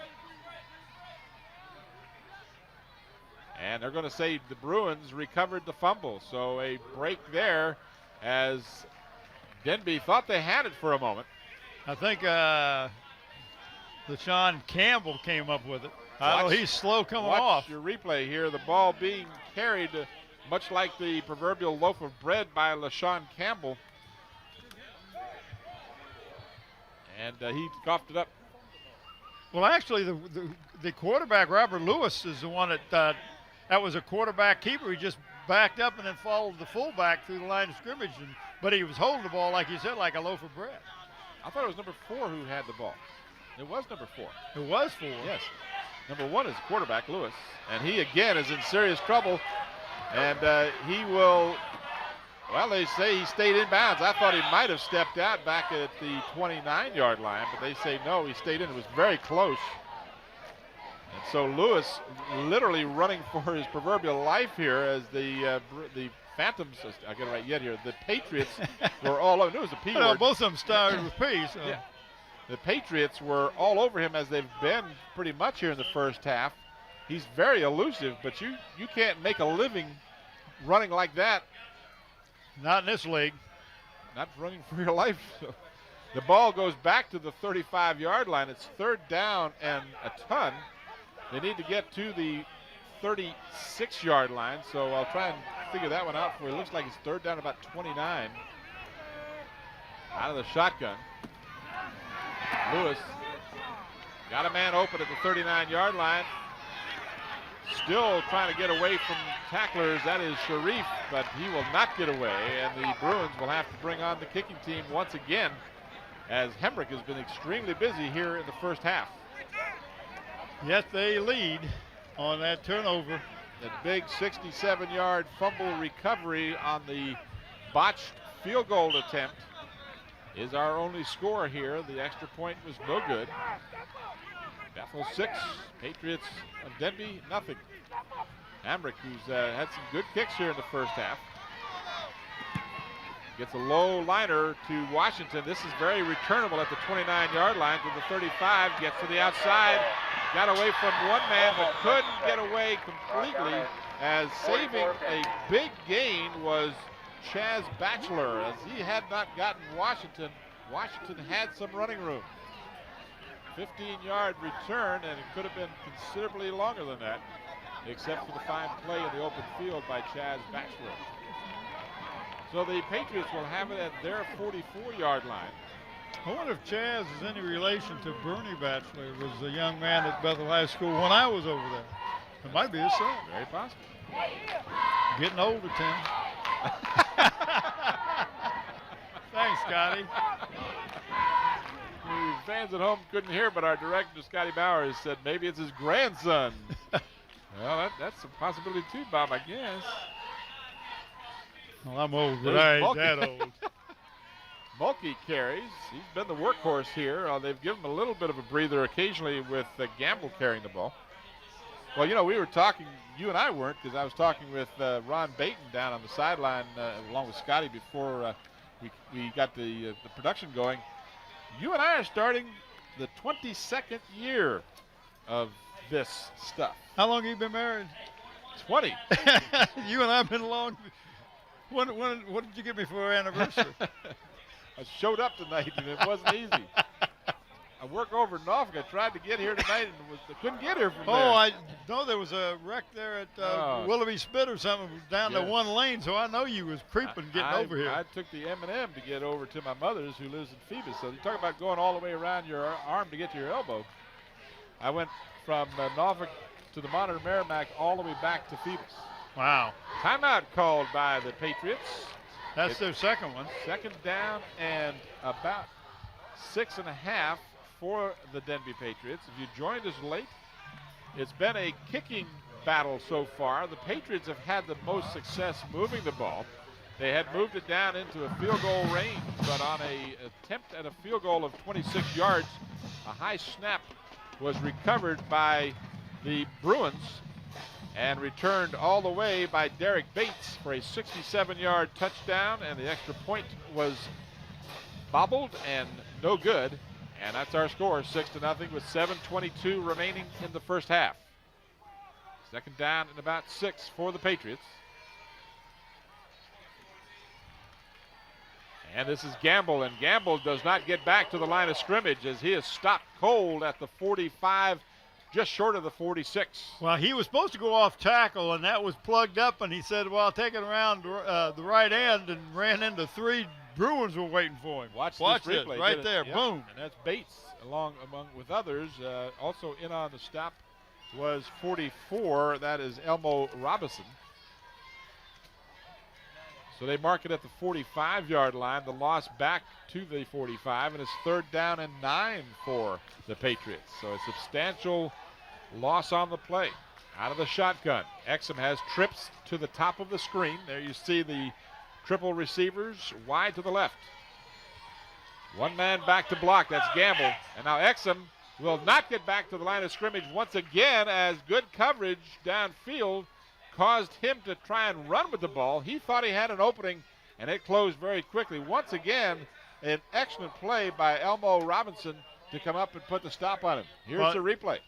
And they're going to say the Bruins recovered the fumble. So a break there as Denbigh thought they had it for a moment. I think LaShawn Campbell came up with it. I know he's slow coming off. Watch your replay here. The ball being carried much like the proverbial loaf of bread by LaShawn Campbell. And he coughed it up. Well, actually, the quarterback, Robert Lewis, is the one that was a quarterback keeper. He just backed up and then followed the fullback through the line of scrimmage. But he was holding the ball, like you said, like a loaf of bread. I thought it was number 4 who had the ball. It was number 4. It was 4. Yes. Number 1 is quarterback Lewis. And he, again, is in serious trouble. And he will, well, they say he stayed in bounds. I thought he might have stepped out back at the 29-yard line, but they say no, he stayed in. It was very close. And so Lewis literally running for his proverbial life here as the Phantoms, I get it right yet here, the Patriots were all over. It was a P word. Both of them started with P. So. Yeah. The Patriots were all over him as they've been pretty much here in the first half. He's very elusive, but you can't make a living running like that. Not in this league. Not running for your life. So the ball goes back to the 35-yard line. It's third down and a ton. They need to get to the 36-yard line, so I'll try and figure that one out for you. It looks like it's third down about 29. Out of the shotgun. Lewis got a man open at the 39-yard line. Still trying to get away from tacklers. That is Sharif, but he will not get away. And the Bruins will have to bring on the kicking team once again, as Hemrick has been extremely busy here in the first half. Yes, they lead on that turnover. That big 67-yard fumble recovery on the botched field goal attempt is our only score here. The extra point was no good. Bethel 6, Patriots of Denbigh nothing. Hamrick, who's had some good kicks here in the first half, gets a low liner to Washington. This is very returnable at the 29-yard line to the 35, gets to the outside, got away from one man but couldn't get away completely, as saving a big gain was Chaz Batchelor. As he had not gotten Washington had some running room. 15-yard return, and it could have been considerably longer than that, except for the fine play in the open field by Chaz Batchelor. So the Patriots will have it at their 44-yard line. I wonder if Chaz is any relation to Bernie Batchelor, who was a young man at Bethel High School when I was over there. It might be his son. Very possible. Getting older, Tim. Thanks, Scotty. The fans at home couldn't hear, but our director, Scotty Bowers, said maybe it's his grandson. Well, that's a possibility too, Bob, I guess. Well, I'm old, but I ain't that old. Mulkey carries. He's been the workhorse here. They've given him a little bit of a breather occasionally with Gamble carrying the ball. Well, you know, we were talking, you and I weren't, because I was talking with Ron Baton down on the sideline along with Scotty before we got the production going. You and I are starting the 22nd year of this stuff. How long have you been married? 20. You and I have been long. What did you give me for our anniversary? I showed up tonight, and it wasn't easy. I work over in Norfolk. I tried to get here tonight, and I couldn't get here from there. Oh, I know there was a wreck there at Willoughby Spit or something down to one lane, so I know you was creeping getting over here. I took the M&M to get over to my mother's, who lives in Phoebus. So you talk about going all the way around your arm to get to your elbow. I went from Norfolk to the Monitor Merrimack all the way back to Phoebus. Wow. Timeout called by the Patriots. That's their second one. Second down and about 6.5 for the Denbigh Patriots. If you joined us late, it's been a kicking battle so far. The Patriots have had the most success moving the ball. They had moved it down into a field goal range, but on a attempt at a field goal of 26 yards, a high snap was recovered by the Bruins and returned all the way by Derek Bates for a 67-yard touchdown, and the extra point was bobbled and no good. And that's our score, 6-0 with 7:22 remaining in the first half. Second down and about 6 for the Patriots. And this is Gamble, and Gamble does not get back to the line of scrimmage as he is stopped cold at the 45, just short of the 46. Well, he was supposed to go off tackle, and that was plugged up, and he said, well, I'll take it around the right end, and ran into 3 Bruins were waiting for him. Watch this replay. Right there, yep. Boom. And that's Bates, among with others. Also in on the stop was 44. That is Elmo Robinson. So they mark it at the 45-yard line. The loss back to the 45, and it's 3rd down and 9 for the Patriots. So a substantial loss on the play. Out of the shotgun, Exum has trips to the top of the screen. There you see the triple receivers wide to the left. One man back to block. That's Gamble. And now Exum will not get back to the line of scrimmage once again, as good coverage downfield caused him to try and run with the ball. He thought he had an opening, and it closed very quickly. Once again, an excellent play by Elmo Robinson to come up and put the stop on him. Here's the replay.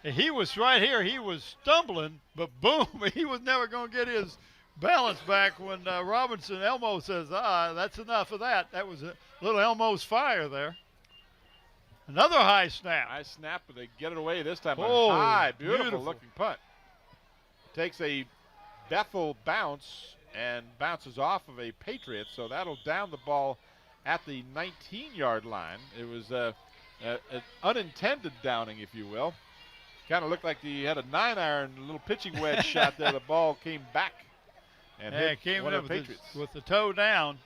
He was right here. He was stumbling, but boom, he was never going to get his balance back when Elmo says, that's enough of that. That was a little Elmo's fire there. Another high snap. High snap, but they get it away this time. Oh, High, beautiful looking punt. Takes a Bethel bounce and bounces off of a Patriot, so that'll down the ball at the 19-yard line. It was an unintended downing, if you will. Kind of looked like he had a 9-iron little pitching wedge shot there. The ball came back and hit one of the Patriots. With the toe down.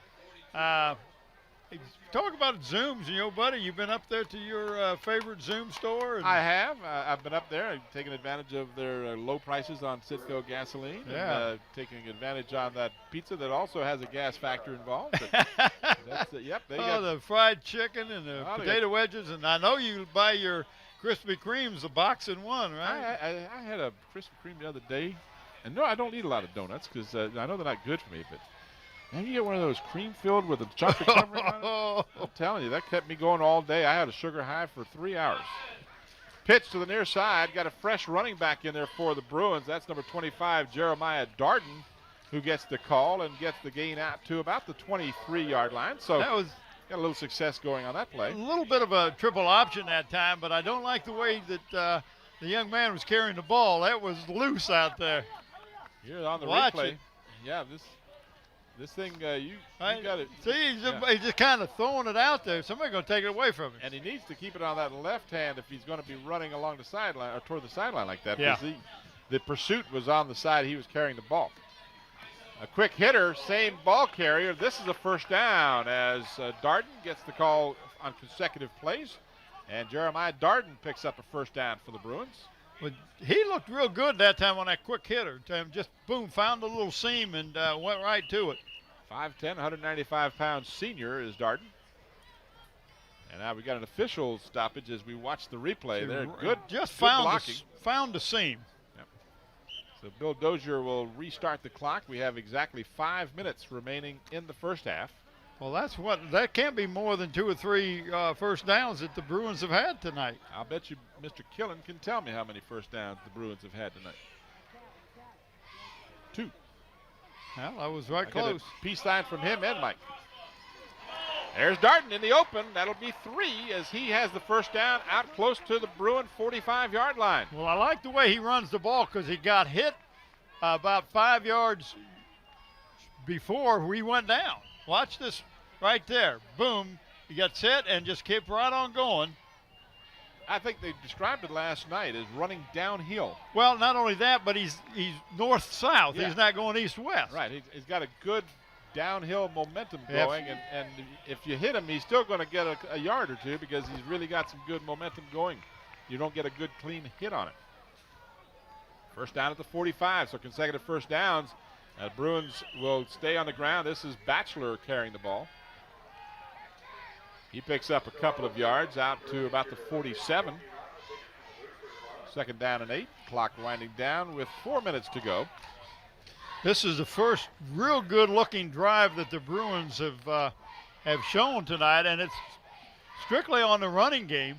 Talk about Zooms, buddy. You've been up there to your favorite Zoom store? I have. I've been up there. I've taken advantage of their low prices on Citgo gasoline. Yeah. And taking advantage on that pizza that also has a gas factor involved. That's it. Yep. The fried chicken and the potato wedges. And I know you buy your Krispy Kremes, a box in one, right? I had a Krispy Kreme the other day. And no, I don't eat a lot of donuts because I know they're not good for me, but man, you get one of those cream filled with a chocolate covering on it. I'm telling you, that kept me going all day. I had a sugar high for 3 hours. Pitch to the near side. Got a fresh running back in there for the Bruins. That's number 25, Jeremiah Darden, who gets the call and gets the gain out to about the 23-yard line. So that was got a little success going on that play. A little bit of a triple option that time, but I don't like the way that the young man was carrying the ball. That was loose out there. Here on the Watch replay. it. Yeah, this thing, you got it. See, he's just kind of throwing it out there. Somebody's going to take it away from him. And he needs to keep it on that left hand if he's going to be running along the sideline or toward the sideline like that. Yeah. Because the pursuit was on the side he was carrying the ball. A quick hitter, same ball carrier. This is a first down as Darden gets the call on consecutive plays. And Jeremiah Darden picks up a first down for the Bruins. But he looked real good that time on that quick hitter. Just, boom, found a little seam and went right to it. 5'10", 195-pound senior is Darden. And now we got an official stoppage as we watch the replay. There, good. Just good blocking. Found the seam. Yep. So Bill Dozier will restart the clock. We have exactly 5 minutes remaining in the first half. Well, that can't be more than 2 or 3 first downs that the Bruins have had tonight. I'll bet you Mr. Killen can tell me how many first downs the Bruins have had tonight. 2. Well, I was right close. Peace sign from him and Mike. There's Darden in the open. That'll be 3 as he has the first down out close to the Bruin 45-yard line. Well, I like the way he runs the ball because he got hit about 5 yards before we went down. Watch this right there. Boom. He got set and just kept right on going. I think they described it last night as running downhill. Well, not only that, but he's north-south. Yeah. He's not going east-west. Right. He's got a good downhill momentum going, and if you hit him, he's still going to get a yard or two because he's really got some good momentum going. You don't get a good clean hit on it. First down at the 45, so consecutive first downs. Bruins will stay on the ground. This is Batchelor carrying the ball. He picks up a couple of yards out to about the 47. 2nd down and 8. Clock winding down with 4 minutes to go. This is the first real good-looking drive that the Bruins have shown tonight, and it's strictly on the running game.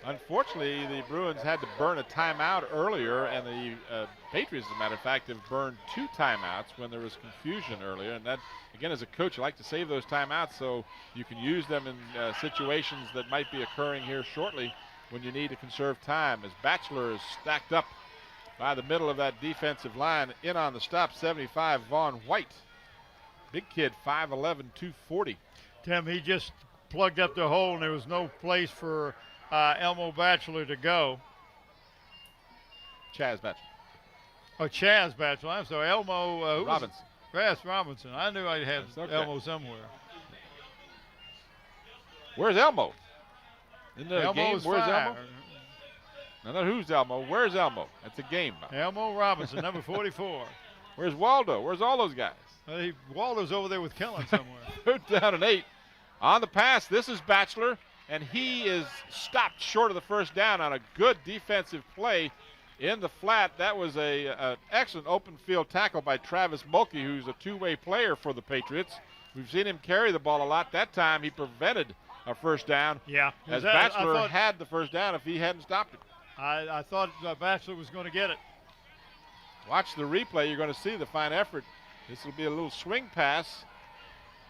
Unfortunately, the Bruins had to burn a timeout earlier, and the Patriots, as a matter of fact, have burned 2 timeouts when there was confusion earlier. And that, again, as a coach, you like to save those timeouts so you can use them in situations that might be occurring here shortly when you need to conserve time. As Batchelor is stacked up by the middle of that defensive line, in on the stop, 75, Vaughn White. Big kid, 5'11", 240. Tim, he just plugged up the hole, and there was no place for Elmo Batchelor to go. Chaz Batchelor. Oh, Chaz Batchelor. I'm sorry, Elmo Robinson. Yes, Robinson. I knew I had okay. Elmo somewhere. Where's Elmo? In the Elmo game, is where's fire. Elmo? No, no, who's Elmo? Where's Elmo? That's a game. Elmo Robinson, number 44. Where's Waldo? Where's all those guys? Waldo's over there with Kellen somewhere. 3rd down and 8. On the pass, this is Batchelor, and he is stopped short of the 1st down on a good defensive play in the flat. That was an excellent open field tackle by Travis Mulkey, who's a 2-way player for the Patriots. We've seen him carry the ball a lot. That time he prevented a 1st down. Yeah. As Batchelor had the 1st down if he hadn't stopped it. I thought Batchelor was going to get it. Watch the replay. You're going to see the fine effort. This will be a little swing pass.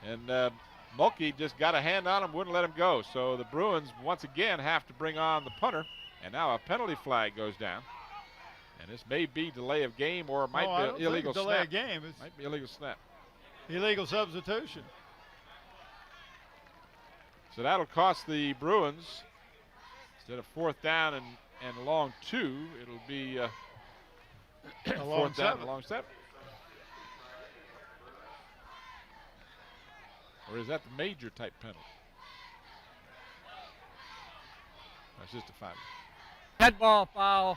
And Mulkey just got a hand on him, wouldn't let him go. So the Bruins once again have to bring on the punter. And now a penalty flag goes down. And this may be delay of game, or it might be illegal snap. Delay of game. It's might be illegal snap. Illegal substitution. So that'll cost the Bruins, instead of 4th down and long 2, it'll be a 4th down and long 7. Or is that the major type penalty? That's just a 5. Head ball foul,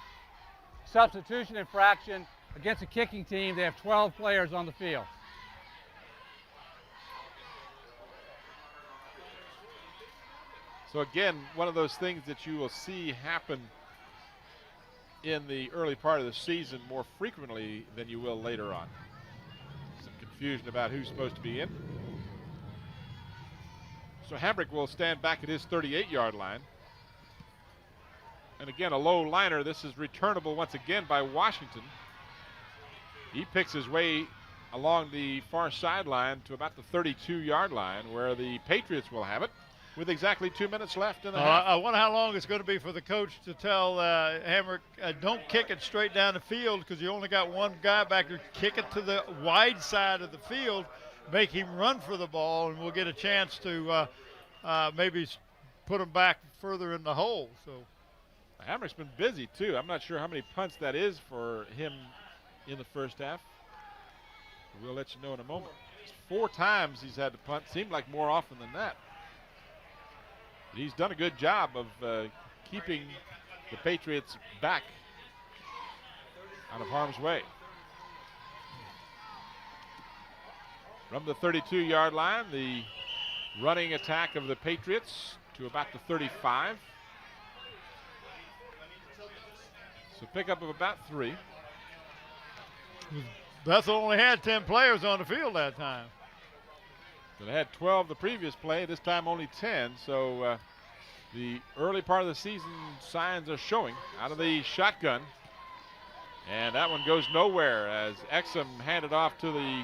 substitution infraction against a kicking team. They have 12 players on the field. So again, one of those things that you will see happen in the early part of the season more frequently than you will later on. Some confusion about who's supposed to be in. So Hambrick will stand back at his 38-yard line. And again, a low liner. This is returnable once again by Washington. He picks his way along the far sideline to about the 32-yard line, where the Patriots will have it with exactly 2 minutes left in the half. I wonder how long it's going to be for the coach to tell Hamrick, don't kick it straight down the field, because you only got one guy back there. Kick it to the wide side of the field, make him run for the ball, and we'll get a chance to maybe put him back further in the hole. So Hamrick's been busy too. I'm not sure how many punts that is for him in the first half. We'll let you know in a moment. 4 times he's had to punt. Seemed like more often than that. But he's done a good job of keeping the Patriots back out of harm's way. From the 32-yard line, the running attack of the Patriots to about the 35. So pickup of about 3. Bethel only had 10 players on the field that time. So they had 12 the previous play, this time only 10. So the early part of the season signs are showing out of the shotgun. And that one goes nowhere as Exum handed off to the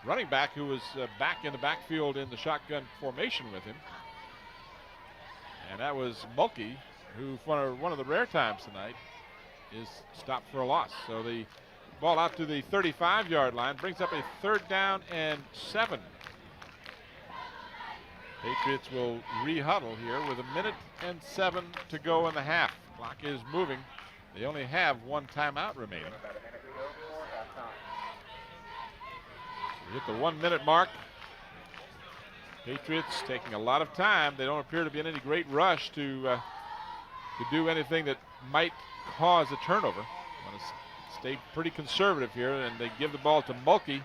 running back, who was back in the backfield in the shotgun formation with him. And that was Mulkey, who for one of the rare times tonight is stopped for a loss. So the ball out to the 35-yard line brings up a 3rd down and 7. Patriots will re-huddle here with 1:07 to go in the half. Clock is moving. They only have 1 timeout remaining. We hit the 1-minute mark. Patriots taking a lot of time. They don't appear to be in any great rush to do anything that might cause a turnover. Want to stay pretty conservative here, and they give the ball to Mulkey.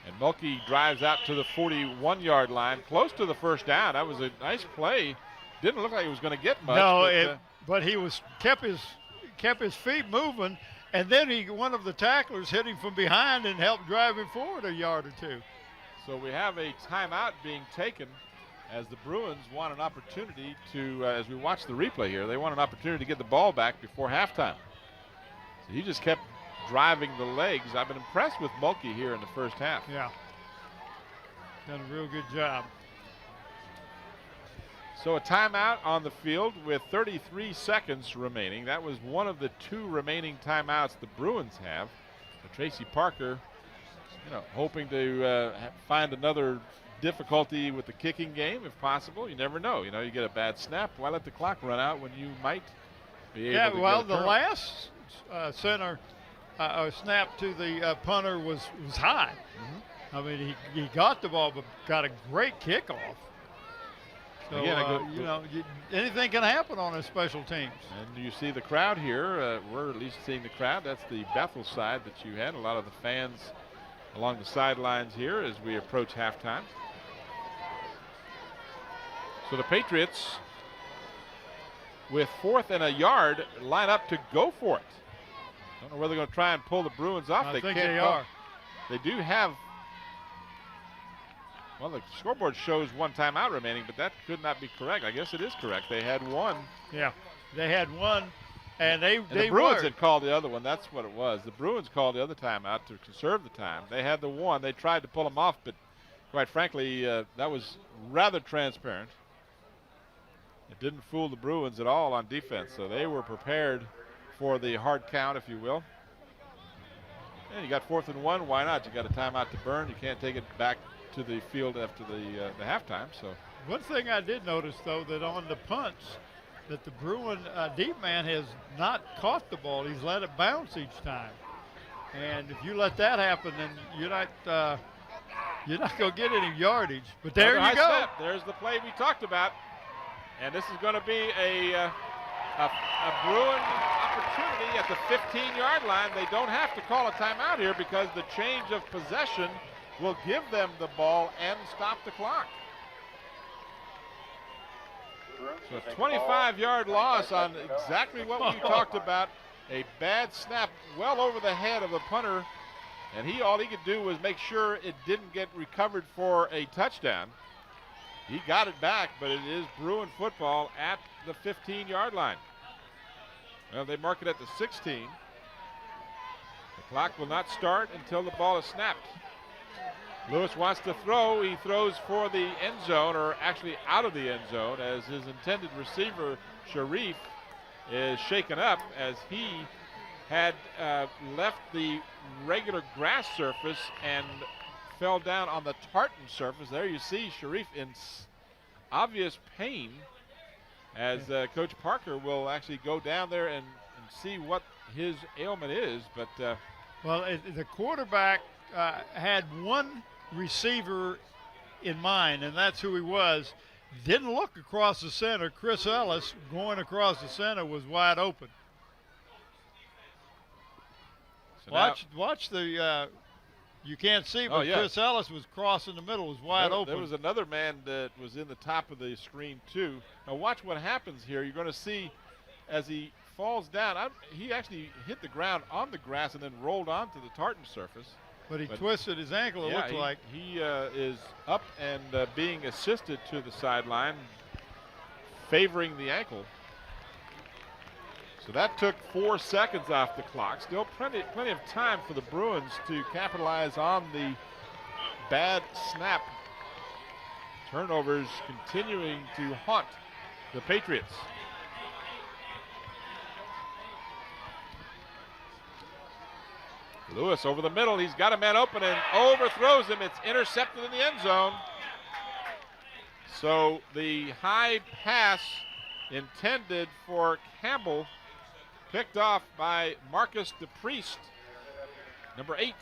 And Mulkey drives out to the 41-yard line, close to the 1st down. That was a nice play. Didn't look like he was going to get much. No, but he kept his kept his feet moving, and then one of the tacklers hit him from behind and helped drive him forward a yard or two. So we have a timeout being taken as the Bruins want an opportunity to, as we watch the replay here, they want an opportunity to get the ball back before halftime. So he just kept driving the legs. I've been impressed with Mulkey here in the first half. Yeah. Done a real good job. So a timeout on the field with 33 seconds remaining. That was one of the 2 remaining timeouts the Bruins have. So Tracy Parker, hoping to find another difficulty with the kicking game if possible. You never know. You get a bad snap. Why let the clock run out when you might be able to well, get a the turnover? last center snap to the punter was high. I mean, he got the ball, but got a great kickoff. So, Again, anything can happen on a special teams. And you see the crowd here. We're at least seeing the crowd. That's the Bethel side that you had. A lot of the fans along the sidelines here as we approach halftime. So the Patriots, with 4th and a yard, line up to go for it. Don't know whether they're going to try and pull the Bruins off. I think they are. They do have. Well, the scoreboard shows 1 timeout remaining, but that could not be correct. I guess it is correct. They had 1. Yeah, they had 1, and the Bruins had called the other one. That's what it was. The Bruins called the other timeout to conserve the time. They had the 1. They tried to pull them off, but quite frankly, that was rather transparent. It didn't fool the Bruins at all on defense, so they were prepared for the hard count, if you will. And you got 4th and 1. Why not? You got a timeout to burn. You can't take it back to the field after the halftime. So one thing I did notice, though, that on the punts, that the Bruin deep man has not caught the ball. He's let it bounce each time. And if you let that happen, then you're not going to get any yardage. But there you go. Step. There's the play we talked about. And this is going to be a Bruin opportunity at the 15-yard line. They don't have to call a timeout here because the change of possession will give them the ball and stop the clock. So a 25-yard loss on exactly what we talked about. A bad snap well over the head of the punter, and all he could do was make sure it didn't get recovered for a touchdown. He got it back, but it is Bruin football at the 15-yard line. Well, they mark it at the 16. The clock will not start until the ball is snapped. Lewis wants to throw. He throws for the end zone, or actually out of the end zone, as his intended receiver, Sharif, is shaken up as he had left the regular grass surface and fell down on the tartan surface. There you see Sharif in obvious pain as Coach Parker will actually go down there and see what his ailment is. But the quarterback had one receiver in mind, and that's who he was. Didn't look across the center. Chris Ellis going across the center was wide open. So watch the you can't see, but Chris Ellis was crossing the middle, was wide open. There was another man that was in the top of the screen too. Now watch what happens here. You're going to see as he falls down, he actually hit the ground on the grass and then rolled onto the tartan surface. But he twisted his ankle, it looked like. He is up and being assisted to the sideline, favoring the ankle. So that took 4 seconds off the clock. Still plenty of time for the Bruins to capitalize on the bad snap. Turnovers continuing to haunt the Patriots. Lewis over the middle. He's got a man open and overthrows him. It's intercepted in the end zone. So the high pass intended for Campbell picked off by Marcus DePriest, number 8.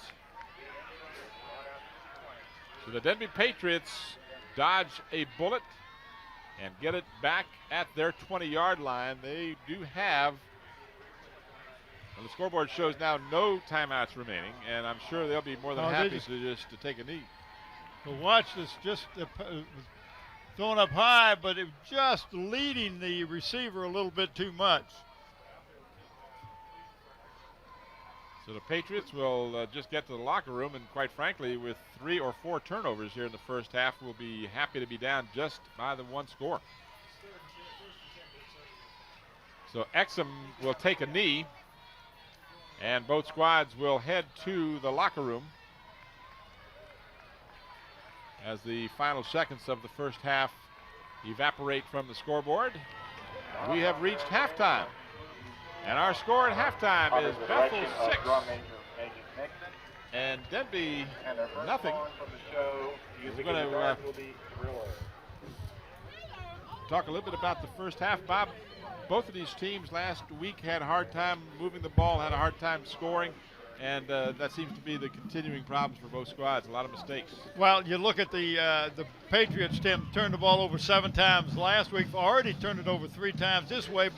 So the Denbigh Patriots dodge a bullet and get it back at their 20-yard line. They do have, the scoreboard shows now no timeouts remaining, and I'm sure they'll be more than happy to take a knee. But watch this, just throwing up high, but it just leading the receiver a little bit too much. So the Patriots will just get to the locker room, and quite frankly, with 3 or 4 turnovers here in the first half, will be happy to be down just by the 1 score. So Exum will take a knee, and both squads will head to the locker room as the final seconds of the first half evaporate from the scoreboard. We have reached halftime, and our score at halftime is Bethel 6 and Denbigh nothing. We're going to talk a little bit about the first half, Bob. Both of these teams last week had a hard time moving the ball, had a hard time scoring, and that seems to be the continuing problems for both squads. A lot of mistakes. Well, you look at the Patriots, Tim, turned the ball over 7 times last week. Already turned it over 3 times this week,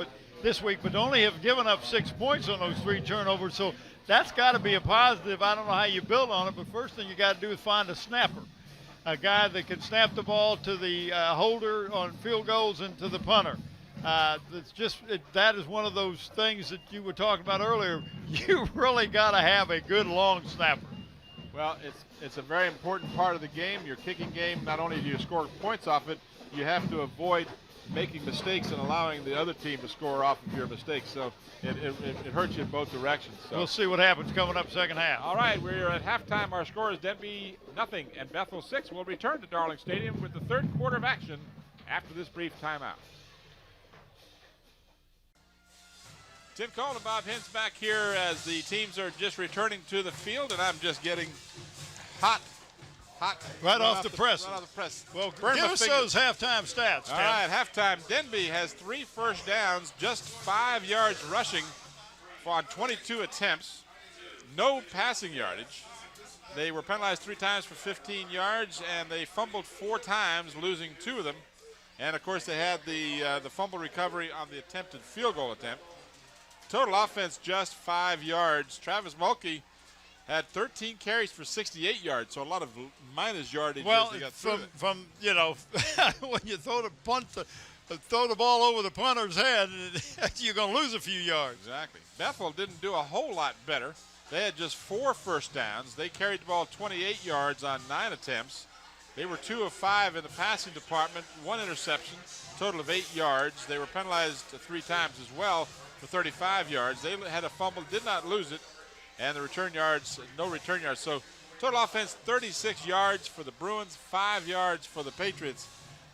but only have given up 6 points on those 3 turnovers. So that's got to be a positive. I don't know how you build on it, but first thing you got to do is find a snapper, a guy that can snap the ball to the holder on field goals and to the punter. That is one of those things that you were talking about earlier. You really got to have a good long snapper. Well, it's a very important part of the game. Your kicking game, not only do you score points off it, you have to avoid making mistakes and allowing the other team to score off of your mistakes. So it hurts you in both directions. So we'll see what happens coming up second half. All right, we're at halftime. Our score is Denbigh nothing and Bethel 6. We'll return to Darling Stadium with the third quarter of action after this brief timeout. Tim Cole and Bob Hintz back here as the teams are just returning to the field, and I'm just getting hot. Right off the press. Right off the press. Well, give us those halftime stats, Tim. All right, halftime. Denbigh has 3 first downs, just 5 yards rushing on 22 attempts. No passing yardage. They were penalized 3 times for 15 yards, and they fumbled 4 times, losing 2 of them. And, of course, they had the fumble recovery on the attempted field goal attempt. Total offense just 5 yards. Travis Mulkey had 13 carries for 68 yards, so a lot of minus yardage. Well, as they got from when you throw the ball over the punter's head, you're going to lose a few yards. Exactly. Bethel didn't do a whole lot better. They had just 4 first downs. They carried the ball 28 yards on 9 attempts. They were 2 of 5 in the passing department, 1 interception, total of 8 yards. They were penalized 3 times as well for 35 yards. They had a fumble, did not lose it, and the return yards, no return yards. So total offense, 36 yards for the Bruins, 5 yards for the Patriots.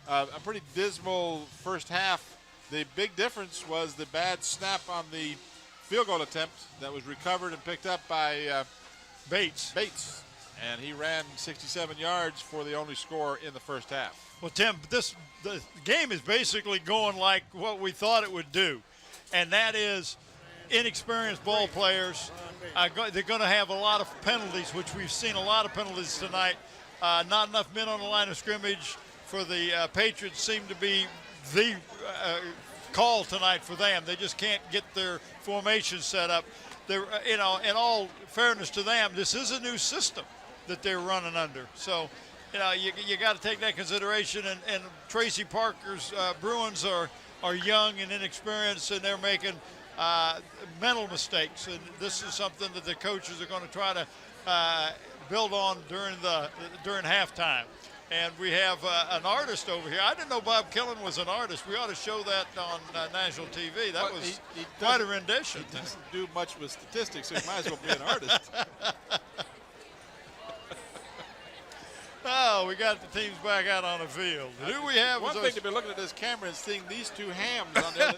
A pretty dismal first half. The big difference was the bad snap on the field goal attempt that was recovered and picked up by Bates. And he ran 67 yards for the only score in the first half. Well, Tim, the game is basically going like what we thought it would do, and that is inexperienced ball players. They're going to have a lot of penalties, which we've seen a lot of penalties tonight. Not enough men on the line of scrimmage for the Patriots seem to be the call tonight for them. They just can't get their formation set up. They're, in all fairness to them, this is a new system that they're running under. So, you got to take that consideration. And Tracy Parker's Bruins are young and inexperienced, and they're making mental mistakes. And this is something that the coaches are going to try to build on during halftime. And we have an artist over here. I didn't know Bob Killen was an artist. We ought to show that on national TV. That was quite a rendition. He doesn't do much with statistics, so he might as well be an artist. Oh, we got the teams back out on the field. Who we have? One thing to be looking at this camera and seeing these 2 hams on the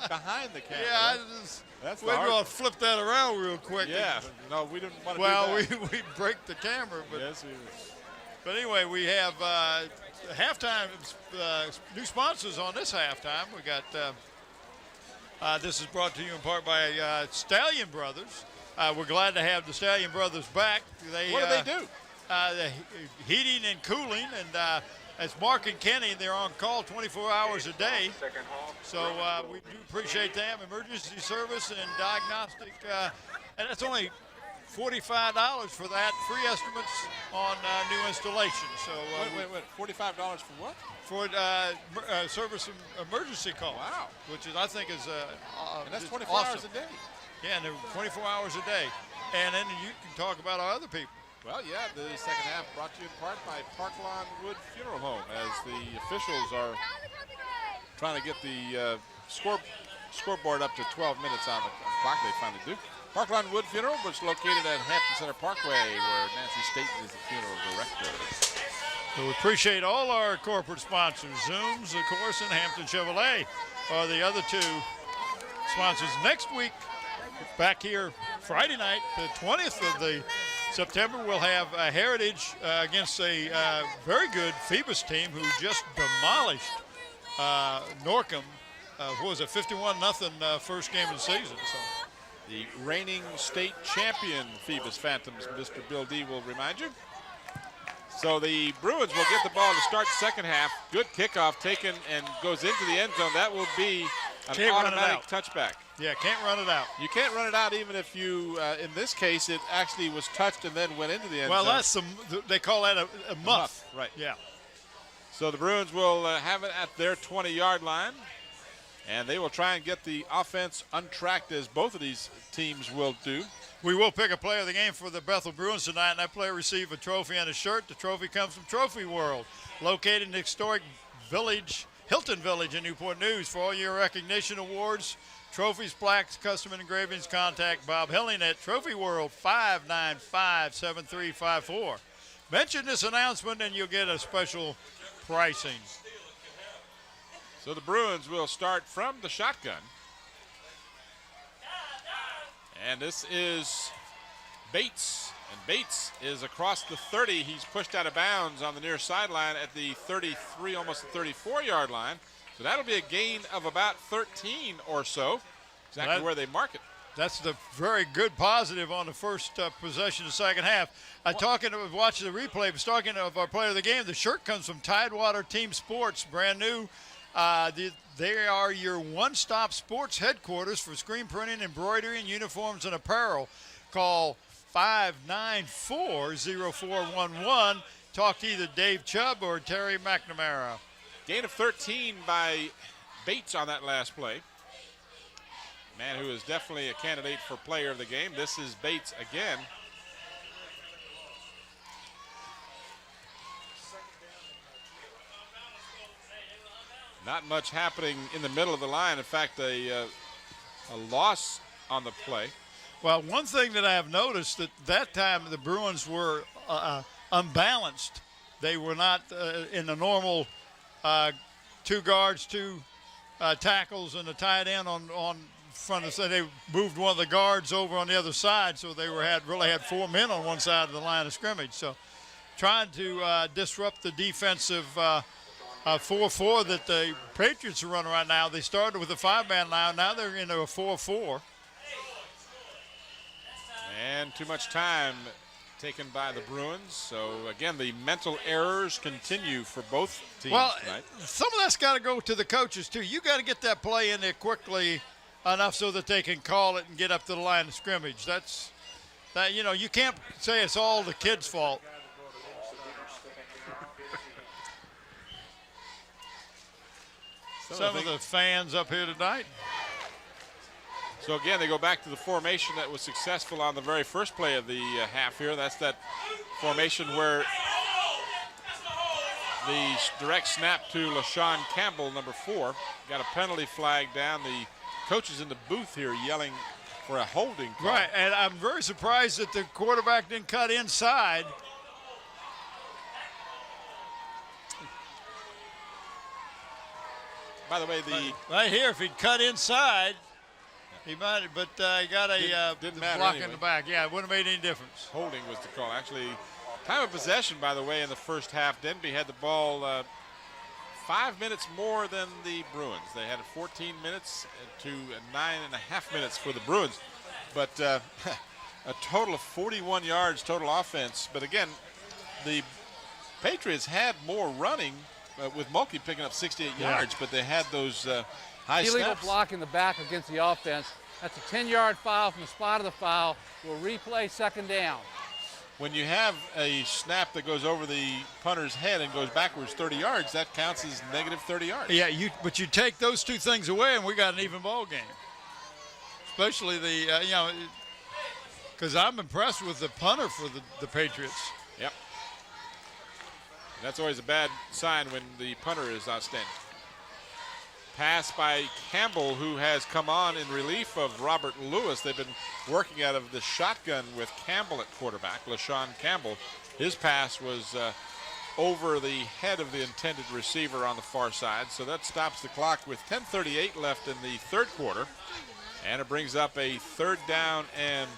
behind the camera. Yeah, we're going to flip that around real quick. Yeah, no, we didn't want to do that. Well, we break the camera. But, yes, but anyway, we have halftime new sponsors on this halftime. We got this is brought to you in part by Stallion Brothers. We're glad to have the Stallion Brothers back. What do they do? The heating and cooling, and it's Mark and Kenny. They're on call 24 hours a day. So we do appreciate them. Emergency service and diagnostic, and that's only $45 for that. Free estimates on new installation. So wait, $45 for what? For service and emergency call. Wow. Which is, I think, is and that's 24 hours a day. Yeah, and they're 24 hours a day. and then you can talk about our other people. Well, yeah, the second half brought to you in part by Parklawn Wood Funeral Home, as the officials are trying to get the scoreboard up to 12 minutes on the clock. They finally do. Parklawn Wood Funeral was located at Hampton Center Parkway, where Nancy Staten is the funeral director. So we appreciate all our corporate sponsors. Zooms, of course, and Hampton Chevrolet are the other two sponsors. Next week, back here Friday night, the 20th of the September, we'll have Heritage against a very good Phoebus team who just demolished Norcom. What was it, 51-0 first game of the season. So. The reigning state champion Phoebus Phantoms, Mr. Bill D will remind you. So the Bruins will get the ball to start second half. Good kickoff taken and goes into the end zone. That will be an automatic touchback. Yeah, can't run it out. You can't run it out even if you, in this case, it actually was touched and then went into the end zone. Well, that's they call that a muff. Right. Yeah. So the Bruins will have it at their 20-yard line. And they will try and get the offense untracked, as both of these teams will do. We will pick a player of the game for the Bethel Bruins tonight, and that player received a trophy and a shirt. The trophy comes from Trophy World, located in the historic village, Hilton Village in Newport News. For all your recognition awards, trophies, plaques, custom engravings, contact Bob Helling at Trophy World, 595-7354. Mention this announcement and you'll get a special pricing. So the Bruins will start from the shotgun. And this is Bates. And Bates is across the 30. He's pushed out of bounds on the near sideline at the 33, almost the 34-yard line. So that'll be a gain of about 13 or so. Exactly where they mark it. That's the very good positive on the first possession of the second half. Watching the replay, was talking of our player of the game. The shirt comes from Tidewater Team Sports, brand new. They are your one-stop sports headquarters for screen printing, embroidery, and uniforms and apparel. Call 594-0411. Talk to either Dave Chubb or Terry McNamara. Gain of 13 by Bates on that last play. Man who is definitely a candidate for player of the game. This is Bates again. Not much happening in the middle of the line. In fact, a loss on the play. Well, one thing that I have noticed that time the Bruins were unbalanced. They were not in the normal two guards, two tackles, and a tight end on front of the side. They moved one of the guards over on the other side, so they really had four men on one side of the line of scrimmage. So trying to disrupt the defensive 4-4 that the Patriots are running right now. They started with a five-man line. Now they're into a 4-4. And too much time taken by the Bruins. So, again, the mental errors continue for both teams tonight. Some of that's got to go to the coaches, too. You got to get that play in there quickly enough so that they can call it and get up to the line of scrimmage. You can't say it's all the kids' fault. Some of the fans up here tonight. So again, they go back to the formation that was successful on the very first play of the half here. That's that formation where the direct snap to LaShawn Campbell, number 4, got a penalty flag down. The coaches in the booth here yelling for a holding call. Right, and I'm very surprised that the quarterback didn't cut inside. By the way, right here, if he'd cut inside, he might have, but he got a block in the back. Yeah, it wouldn't have made any difference. Holding was the call. Actually, time of possession, by the way, in the first half, Denbigh had the ball 5 minutes more than the Bruins. They had 14 minutes to 9.5 minutes for the Bruins. But a total of 41 yards total offense. But again, the Patriots had more running with Mulkey picking up 68 yards, but they had those high illegal snaps. block in the back against the offense. That's a 10-yard foul from the spot of the foul. We'll replay second down. When you have a snap that goes over the punter's head and goes backwards 30 yards, that counts as negative 30 yards. Yeah, but you take those two things away, and we got an even ball game. Especially Because I'm impressed with the punter for the Patriots. Yep. And that's always a bad sign when the punter is outstanding. Pass by Campbell, who has come on in relief of Robert Lewis. They've been working out of the shotgun with Campbell at quarterback, LaShawn Campbell. His pass was over the head of the intended receiver on the far side. So that stops the clock with 10:38 left in the third quarter. And it brings up a 3rd down and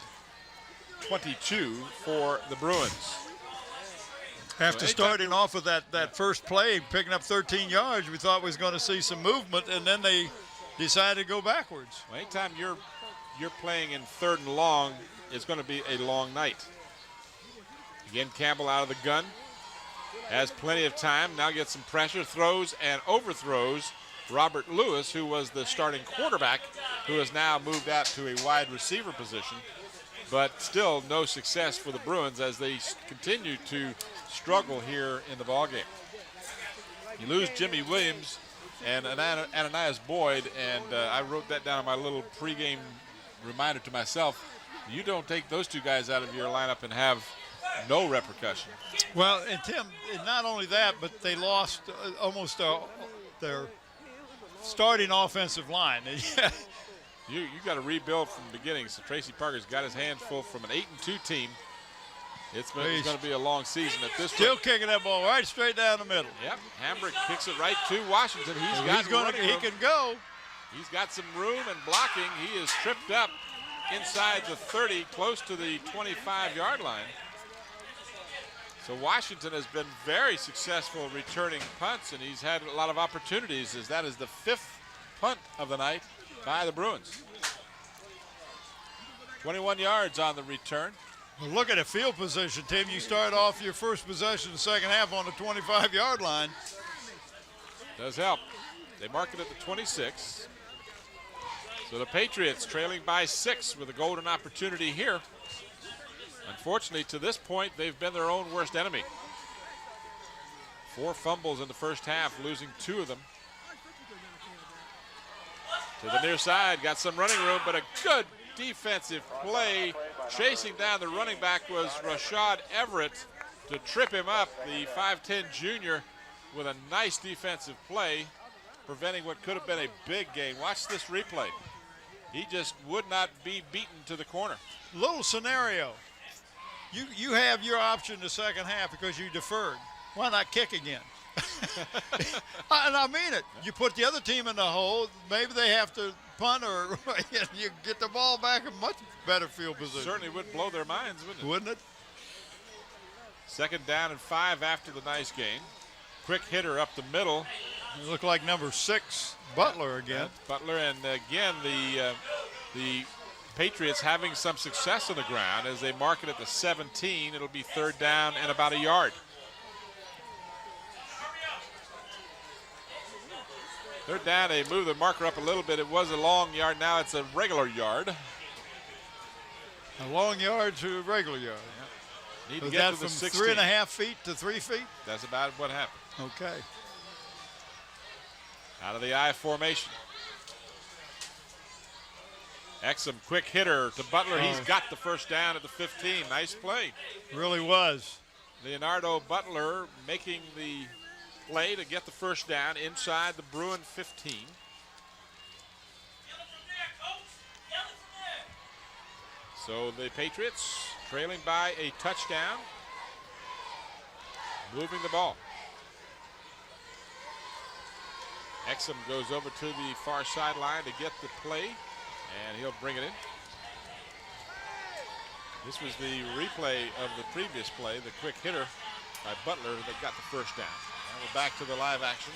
22 for the Bruins. After starting off with that first play, picking up 13 yards, we thought we was going to see some movement, and then they decided to go backwards. Well, anytime you're playing in 3rd and long, it's going to be a long night. Again, Campbell out of the gun. Has plenty of time. Now gets some pressure, throws and overthrows Robert Lewis, who was the starting quarterback, who has now moved out to a wide receiver position. But still no success for the Bruins as they continue to struggle here in the ballgame. You lose Jimmy Williams and Ananias Boyd, and I wrote that down on my little pregame reminder to myself. You don't take those two guys out of your lineup and have no repercussion. Well, and Tim, not only that, but they lost almost their starting offensive line. You got to rebuild from the beginning. So Tracy Parker's got his hands full from an 8-2 team. It's going to be a long season at this point. Still kicking that ball right straight down the middle. Yep, Hambrick kicks it right to Washington. He can go. He's got some room and blocking. He is tripped up inside the 30, close to the 25-yard line. So Washington has been very successful returning punts, and he's had a lot of opportunities, as that is the 5th punt of the night by the Bruins. 21 yards on the return. Well, look at the field position, Tim. You start off your first possession, the second half on the 25-yard line. Does help. They mark it at the 26. So the Patriots trailing by 6 with a golden opportunity here. Unfortunately, to this point, they've been their own worst enemy. 4 fumbles in the first half, losing 2 of them. To the near side, got some running room, but a good defensive play. Chasing down the running back was Rashad Everett to trip him up, the 5'10 junior, with a nice defensive play, preventing what could have been a big gain. Watch this replay. He just would not be beaten to the corner. Little scenario. You have your option the second half because you deferred. Why not kick again? And I mean it. You put the other team in the hole, maybe they have to punt, or you get the ball back in much better field position. Certainly would blow their minds, wouldn't it? Wouldn't it? 2nd down and 5 after the nice gain. Quick hitter up the middle. It looked like number 6, Butler again. Butler, and again the Patriots having some success on the ground as they mark it at the 17. It'll be 3rd down and about a yard. 3rd down, they move the marker up a little bit. It was a long yard. Now it's a regular yard. A long yard to a regular yard. Need to Was get that to the from 16. 3.5 feet to 3 feet? That's about what happened. Okay. Out of the I formation. Exum, quick hitter to Butler. He's got the 1st down at the 15. Nice play. Really was. Leonardo Butler making the play to get the 1st down inside the Bruin 15. So the Patriots trailing by a touchdown, moving the ball. Exum goes over to the far sideline to get the play, and he'll bring it in. This was the replay of the previous play, the quick hitter by Butler that got the 1st down. Now we're back to the live action.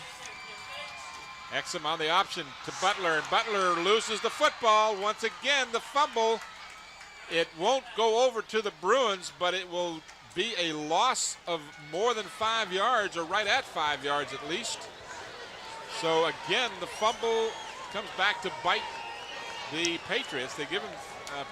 Exum on the option to Butler, and Butler loses the football. Once again, the fumble. It won't go over to the Bruins, but it will be a loss of more than 5 yards, or right at 5 yards at least. So again, the fumble comes back to bite the Patriots. They give him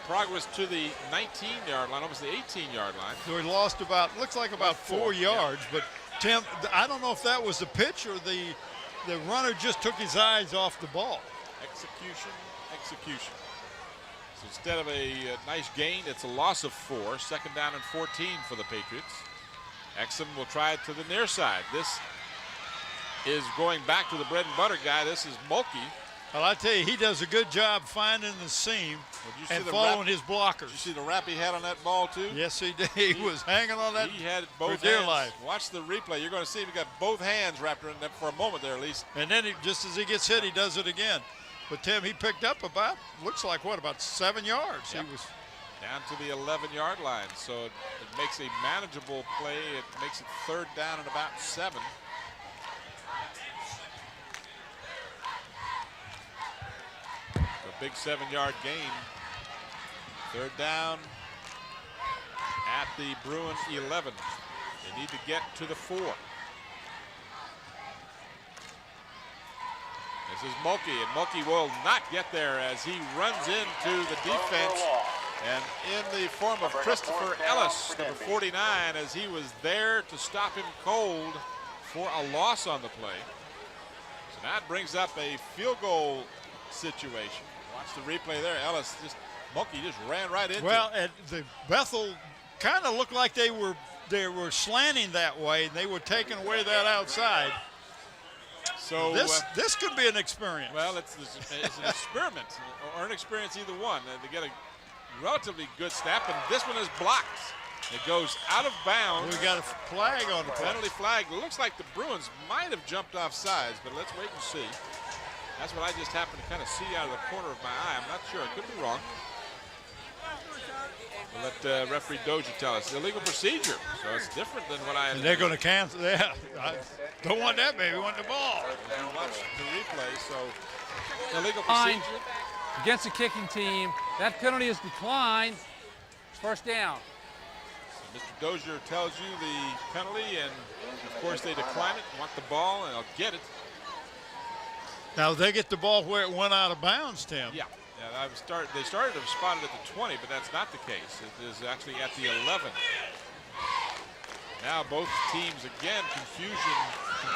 progress to the 19-yard line, almost the 18-yard line. So he lost looks like about 4 yards, yeah. But Tim, I don't know if that was the pitch or the runner just took his eyes off the ball. Execution. So instead of a nice gain, it's a loss of 4. Second down and 14 for the Patriots. Exum will try it to the near side. This is going back to the bread and butter guy. This is Mulkey. Well, I tell you, he does a good job finding the seam and following his blockers. Did you see the wrap he had on that ball, too? Yes, he did. He was hanging on that He had both for dear hands. life. Watch the replay. You're going to see him. He got both hands wrapped around that for a moment there, at least. And then just as he gets hit, he does it again. But, Tim, he picked up about 7 yards. Yep. He was down to the 11-yard line. So it makes a manageable play. It makes it third down and about 7. A big 7-yard gain. Third down at the Bruins 11. They need to get to the 4. This is Mulkey, and Mulkey will not get there as he runs into the defense. And in the form of Christopher Ellis, number 49, as he was there to stop him cold for a loss on the play. So that brings up a field goal situation. Watch the replay there. Ellis Mulkey just ran right into well, it. and the Bethel kind of looked like they were slanting that way, and they were taking away that outside. So this could be an experience. Well, it's an experiment or an experience, either one. They get a relatively good snap, and this one is blocked. It goes out of bounds. We got a flag on the penalty flag. It looks like the Bruins might have jumped off sides, but let's wait and see. That's what I just happened to kind of see out of the corner of my eye. I'm not sure. I could be wrong. We'll let referee Dozier tell us. Illegal procedure, so it's different than what I. They're going to cancel. Yeah, I don't want that, baby. Want the ball. You watch the replay, so illegal Fine. procedure. Against the kicking team. That penalty is declined. First down. So Mr. Dozier tells you the penalty, and of course they decline it. Want the ball, and I'll get it. Now they get the ball where it went out of bounds, Tim. Yeah. They started to spot it at the 20, but that's not the case. It is actually at the 11. Now both teams, again, confusion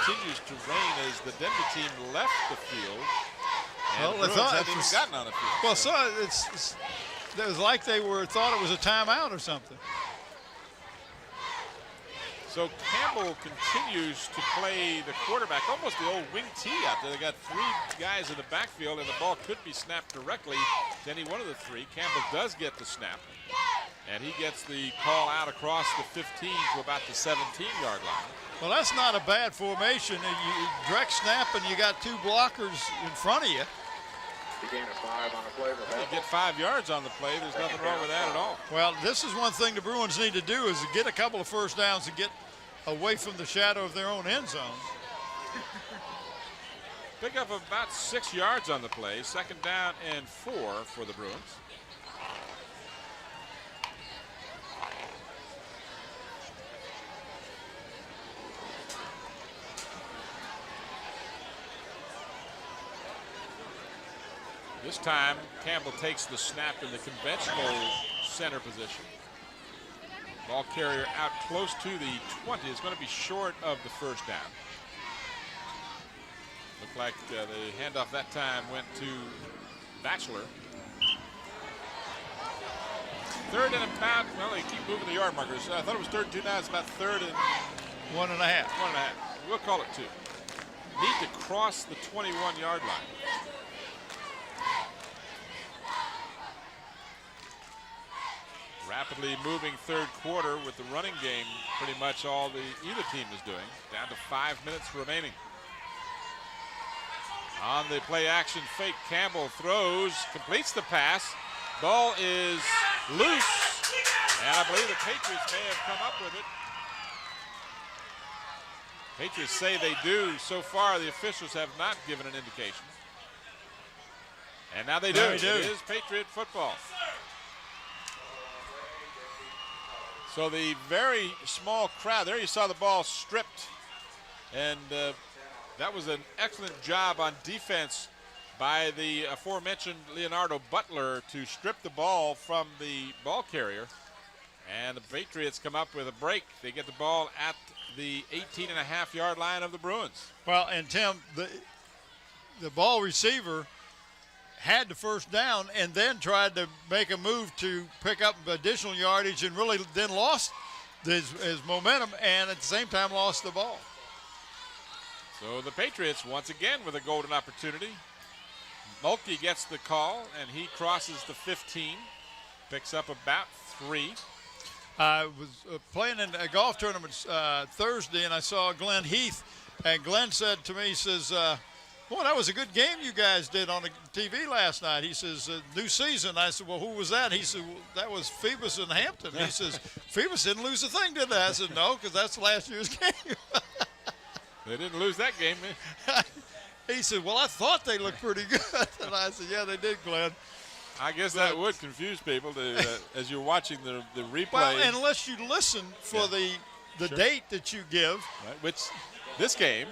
continues to reign as the Denbigh team left the field. And the Bruins hadn't even gotten on the field. Well, so it was like they thought it was a timeout or something. So Campbell continues to play the quarterback, almost the old wing T out there. They got 3 guys in the backfield, and the ball could be snapped directly to any one of the 3. Campbell does get the snap, and he gets the call out across the 15 to about the 17-yard line. Well, that's not a bad formation. You direct snap, and you got 2 blockers in front of you. You gain a 5 on the play. You get 5 yards on the play. There's nothing wrong with that at all. Well, this is one thing the Bruins need to do is to get a couple of first downs and get away from the shadow of their own end zone. Pick up about 6 yards on the play. Second down and 4 for the Bruins. This time, Campbell takes the snap in the conventional center position. Ball carrier out close to the 20. It's going to be short of the first down. Looked like the handoff that time went to Batchelor. Third and about, well, they keep moving the yard markers. I thought it was 3rd and 2. Now it's about 3rd and 1.5. 1.5. We'll call it 2. Need to cross the 21-yard line. Rapidly moving third quarter with the running game, pretty much all either team is doing. Down to 5 minutes remaining. On the play action fake, Campbell throws, completes the pass. Ball is loose, and I believe the Patriots may have come up with it. Patriots say they do. So far, the officials have not given an indication. And now they do. It is Patriot football. So the very small crowd, there you saw the ball stripped, and that was an excellent job on defense by the aforementioned Leonardo Butler to strip the ball from the ball carrier. And the Patriots come up with a break. They get the ball at the 18.5-yard line of the Bruins. Well, and Tim, the ball receiver had the first down and then tried to make a move to pick up additional yardage and really then lost his momentum and at the same time lost the ball. So the Patriots once again with a golden opportunity. Mulkey gets the call, and he crosses the 15, picks up about 3. I was playing in a golf tournament Thursday, and I saw Glenn Heath, and Glenn said to me, he says, boy, that was a good game you guys did on the TV last night. He says, new season. I said, well, who was that? He said, well, that was Phoebus and Hampton. He says, Phoebus didn't lose a thing, did they? I said, no, because that's last year's game. They didn't lose that game, man. He said, well, I thought they looked pretty good. And I said, yeah, they did, Glenn. I guess that would confuse people as you're watching the replay. Well, unless you listen for the date that you give. Right, which this game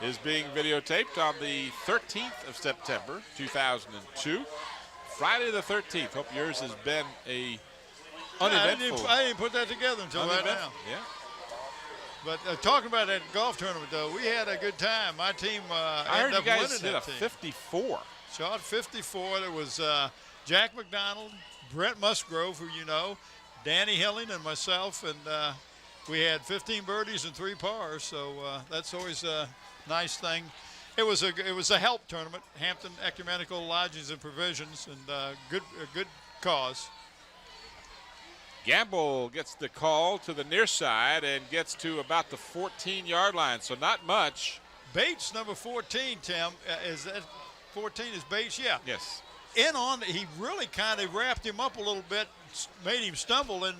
is being videotaped on the 13th of September, 2002. Friday the 13th. Hope yours has been a uneventful. I didn't put that together until right now. Yeah. But talking about that golf tournament, though, we had a good time. My team I heard ended you up guys winning hit that a team. 54. Shot 54. There was Jack McDonald, Brent Musgrove, who you know, Danny Hilling, and myself, and we had 15 birdies and 3 pars. So that's always a nice thing. It was a help tournament, Hampton Ecumenical Lodgings and Provisions, and a good cause. Gamble gets the call to the near side and gets to about the 14-yard line, so not much. Bates, number 14, Tim, is that 14 is Bates? Yeah. Yes. In on, he really kind of wrapped him up a little bit, made him stumble, and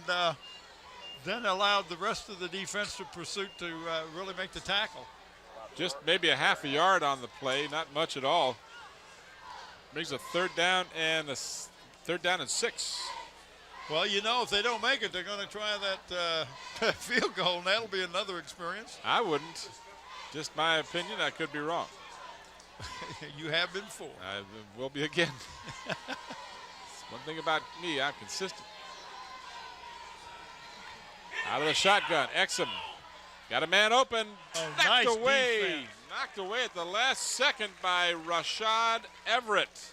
then allowed the rest of the defensive pursuit to really make the tackle. Just maybe a half a yard on the play, not much at all. Brings a third down and 6. Well, you know, if they don't make it, they're going to try that field goal, and that'll be another experience. I wouldn't. Just my opinion. I could be wrong. You have been before. I will be again. One thing about me, I'm consistent. Out of the shotgun, Exum got a man open. Oh, knocked nice away. defense. Knocked away at the last second by Rashad Everett.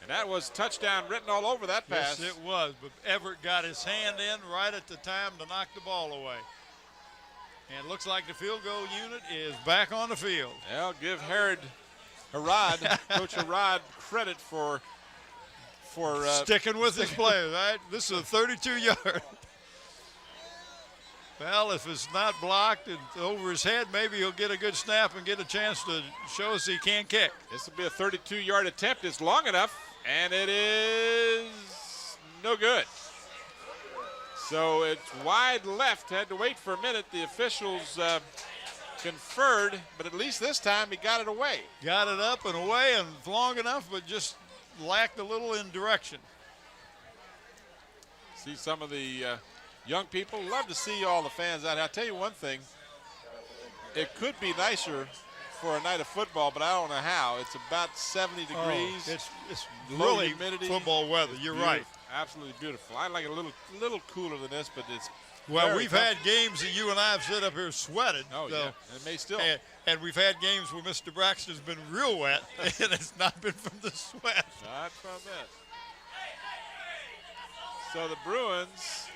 And that was touchdown written all over that pass. Yes, it was. But Everett got his hand in right at the time to knock the ball away. And it looks like the field goal unit is back on the field. Well, give Coach Harrod credit for sticking with his players, right? This is a 32-yard. Well, if it's not blocked and over his head, maybe he'll get a good snap and get a chance to show us he can kick. This will be a 32-yard attempt. It's long enough, and it is no good. So it's wide left. Had to wait for a minute. The officials conferred, but at least this time he got it away. Got it up and away and long enough, but just lacked a little in direction. See some of the young people. Love to see all the fans out here. I'll tell you one thing. It could be nicer for a night of football, but I don't know how. It's about 70 degrees. It's low really humidity. football weather. You're Beautiful. right. Absolutely beautiful. I like it a little cooler than this, but it's Well, we've had games that you and I have sit up here sweated. Oh, so, yeah, and it may still. And we've had games where Mr. Braxton's been real wet, and it's not been from the sweat. Not from that. So the Bruins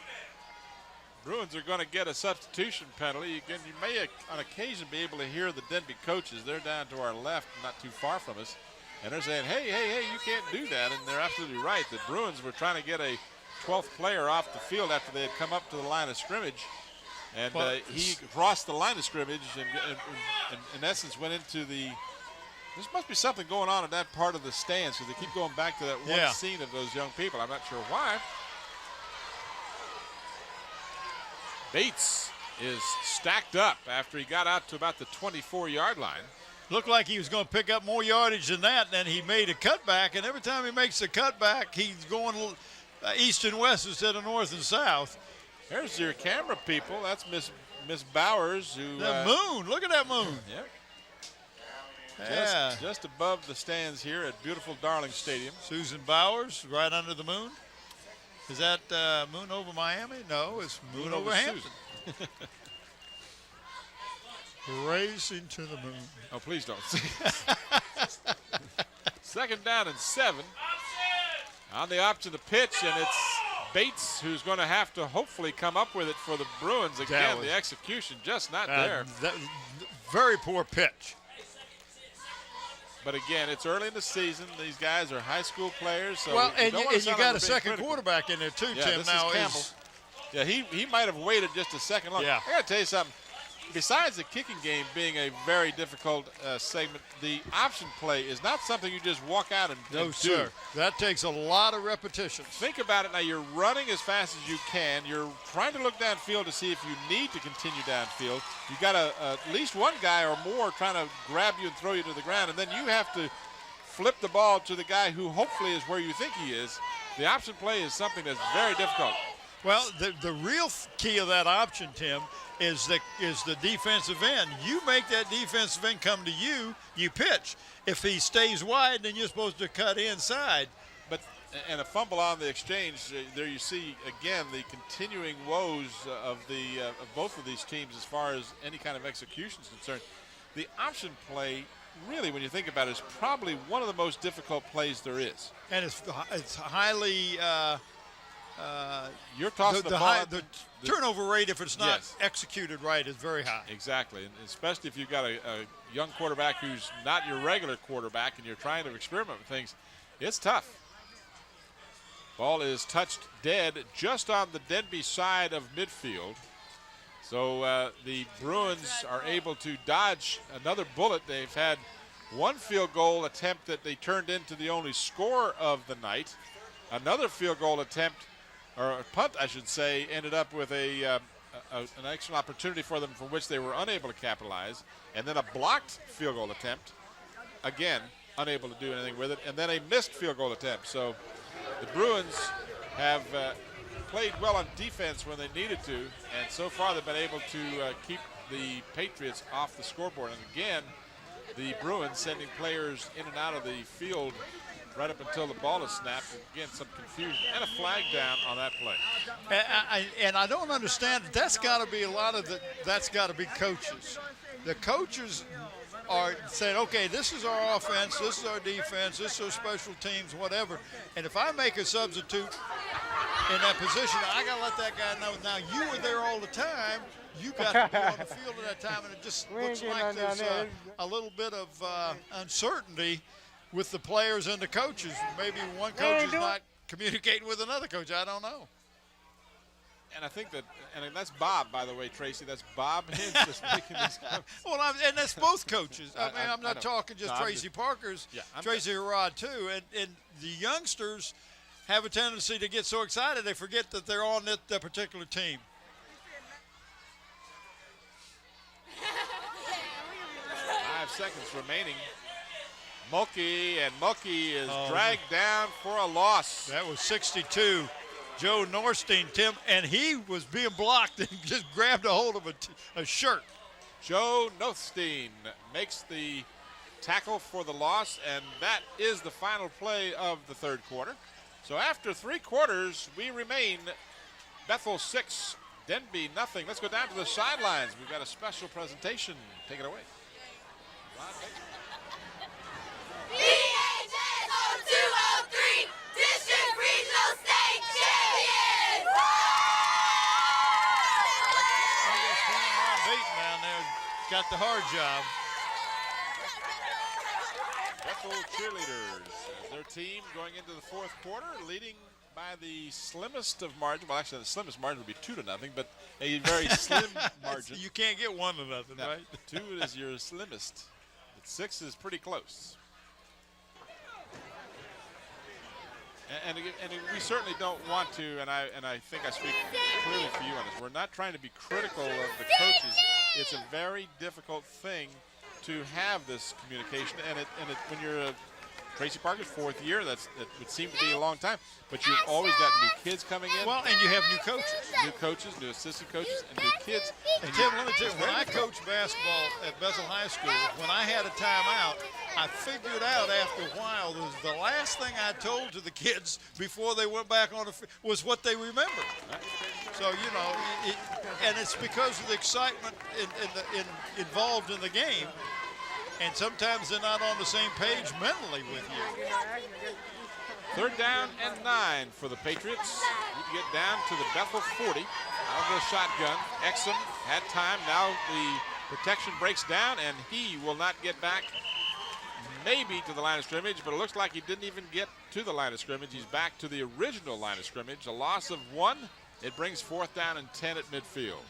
are going to get a substitution penalty. Again, you may on occasion be able to hear the Denbigh coaches. They're down to our left, not too far from us. And they're saying, hey, you can't do that. And they're absolutely right. The Bruins were trying to get a 12th player off the field after they had come up to the line of scrimmage. And he crossed the line of scrimmage and in essence went into the – there must be something going on in that part of the stands because they keep going back to that one scene of those young people. I'm not sure why. Bates is stacked up after he got out to about the 24-yard line. Looked like he was going to pick up more yardage than that, and then he made a cutback, and every time he makes a cutback, he's going east and west instead of north and south. There's your camera people. That's Miss Bowers. The moon. Look at that moon. Yep. Yeah. Just above the stands here at beautiful Darling Stadium. Susan Bowers, right under the moon. Is that moon over Miami? No, it's moon over Hampton. Racing to the moon. Oh, please don't. 2nd down and 7. On the option to pitch, and it's Bates who's going to have to hopefully come up with it for the Bruins. Again, the execution just not there. Very poor pitch. But again, it's early in the season. These guys are high school players. So well, and you you got a second quarterback in there too, Tim. This now is Campbell. Yeah, he might have waited just a second longer. Yeah. I got to tell you something. Besides the kicking game being a very difficult segment, the option play is not something you just walk out and no, do. Sir. That takes a lot of repetition. Think about it now. You're running as fast as you can. You're trying to look downfield to see if you need to continue downfield. You got at least one guy or more trying to grab you and throw you to the ground, and then you have to flip the ball to the guy who hopefully is where you think he is. The option play is something that's very difficult. Well, the real key of that option, Tim, is the defensive end. You make that defensive end come to you, you pitch. If he stays wide, then you're supposed to cut inside. And a fumble on the exchange, there you see, again, the continuing woes of both of these teams as far as any kind of execution is concerned. The option play, really, when you think about it, is probably one of the most difficult plays there is. And it's highly you're tossing the ball. The turnover rate, if it's not executed right, is very high. Exactly, and especially if you've got a young quarterback who's not your regular quarterback and you're trying to experiment with things, it's tough. Ball is touched dead just on the Denbigh side of midfield. So the Bruins are able to dodge another bullet. They've had one field goal attempt that they turned into the only score of the night. Another field goal attempt, or a punt, I should say, ended up with an excellent opportunity for them from which they were unable to capitalize. And then a blocked field goal attempt, again, unable to do anything with it. And then a missed field goal attempt. So the Bruins have played well on defense when they needed to, and so far they've been able to keep the Patriots off the scoreboard. And again, the Bruins sending players in and out of the field right up until the ball is snapped. Again, some confusion and a flag down on that play. And I don't understand. That's got to be a lot of that's got to be coaches. The coaches are saying, okay, this is our offense, this is our defense, this is our special teams, whatever. And if I make a substitute in that position, I got to let that guy know, now you were there all the time, you got to be on the field at that time, and it just looks like there's a little bit of uncertainty with the players and the coaches. Maybe one coach is not communicating with another coach. I don't know. And I think and that's Bob, by the way, Tracy. That's Bob Hintz that's making these comments. Well, and that's both coaches. I'm not talking just Tracy Parker's, Tracy Harrod too. And the youngsters have a tendency to get so excited they forget that they're on that particular team. 5 seconds remaining. Mulkey is dragged down for a loss. That was 62. Joe Norstein, Tim, and he was being blocked and just grabbed a hold of a shirt. Joe Norstein makes the tackle for the loss, and that is the final play of the third quarter. So after 3 quarters, we remain Bethel 6, Denbigh nothing. Let's go down to the sidelines. We've got a special presentation. Take it away. VHS 0203, District Regional State Champions! Down there got the hard job. Bethel cheerleaders, their team going into the fourth quarter, leading by the slimmest of margin. Well, actually, the slimmest margin would be 2-0, but a very slim margin. You can't get 1-0, right? 2 is your slimmest. But 6 is pretty close. And we certainly don't want to, and I think I speak clearly for you on this. We're not trying to be critical of the coaches. It's a very difficult thing to have this communication, and when you're Tracy Parker's 4th year, that would seem to be a long time, but you've always got new kids coming in. Well, and you have new coaches. New coaches, new assistant coaches, and new kids. And Tim, let me tell you, when I coached basketball at Bethel High School, when I had a timeout, I figured out after a while the last thing I told to the kids before they went back on the field was what they remembered. So, you know, and it's because of the excitement involved in the game. and sometimes they're not on the same page mentally with you. 3rd down and 9 for the Patriots. Need to get down to the Bethel 40. Out of the shotgun. Exum had time. Now the protection breaks down, and he will not get back maybe to the line of scrimmage, but it looks like he didn't even get to the line of scrimmage. He's back to the original line of scrimmage. A loss of 1. It brings 4th down and 10 at midfield.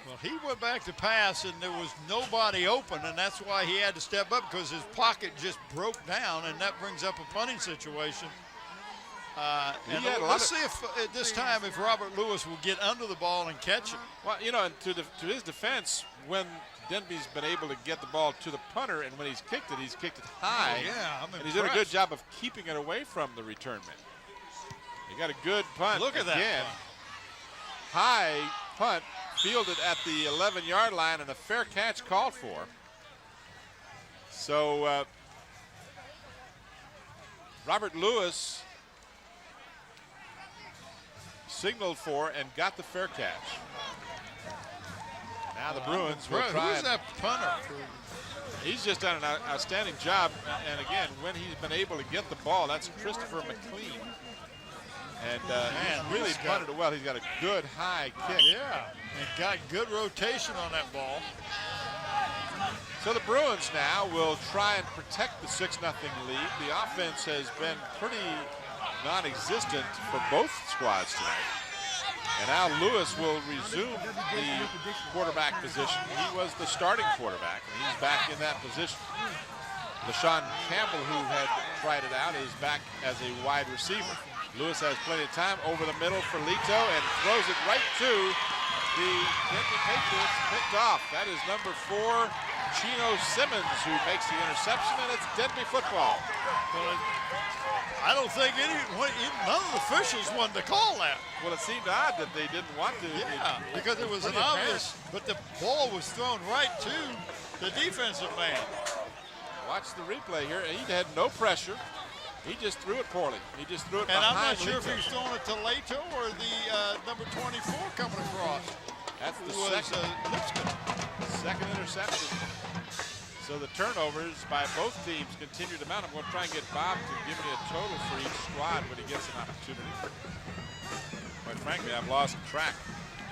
Well, he went back to pass, and there was nobody open, and that's why he had to step up, because his pocket just broke down, and that brings up a punting situation. And let's see if at this time if Robert Lewis will get under the ball and catch it. Well, you know, and to his defense, when Denby's been able to get the ball to the punter, and when he's kicked it high. Oh, yeah, I'm and he's done a good job of keeping it away from the return man. He got a good punt. Look at that punt. High punt, fielded at the 11-yard line, and a fair catch called for. So Robert Lewis signaled for and got the fair catch. Now the Bruins will try. Who's that punter? He's just done an outstanding job. And again, when he's been able to get the ball, that's Christopher McLean. And he's really punted it well. He's got a good high kick. Yeah, and got good rotation on that ball. So the Bruins now will try and protect the 6-0 lead. The offense has been pretty non-existent for both squads tonight. And now Lewis will resume the quarterback position. He was the starting quarterback, and he's back in that position. LaShawn Campbell, who had tried it out, is back as a wide receiver. Lewis has plenty of time over the middle for Lito and throws it right to the Denbigh Patriots, picked off. That is number 4, Chino Simmons, who makes the interception, and it's Denbigh football. Well, I don't think none of the officials wanted to call that. Well, it seemed odd that they didn't want to. Yeah, because it was an obvious, but the ball was thrown right to the defensive man. Watch the replay here. He had no pressure. He just threw it poorly. He just threw it and behind I'm not sure Lito. if he was throwing it to Leto or the number 24 coming across. That's the second interception. So the turnovers by both teams continue to mount. I'm going to try and get Bob to give me a total for each squad when he gets an opportunity. Quite frankly, I've lost track.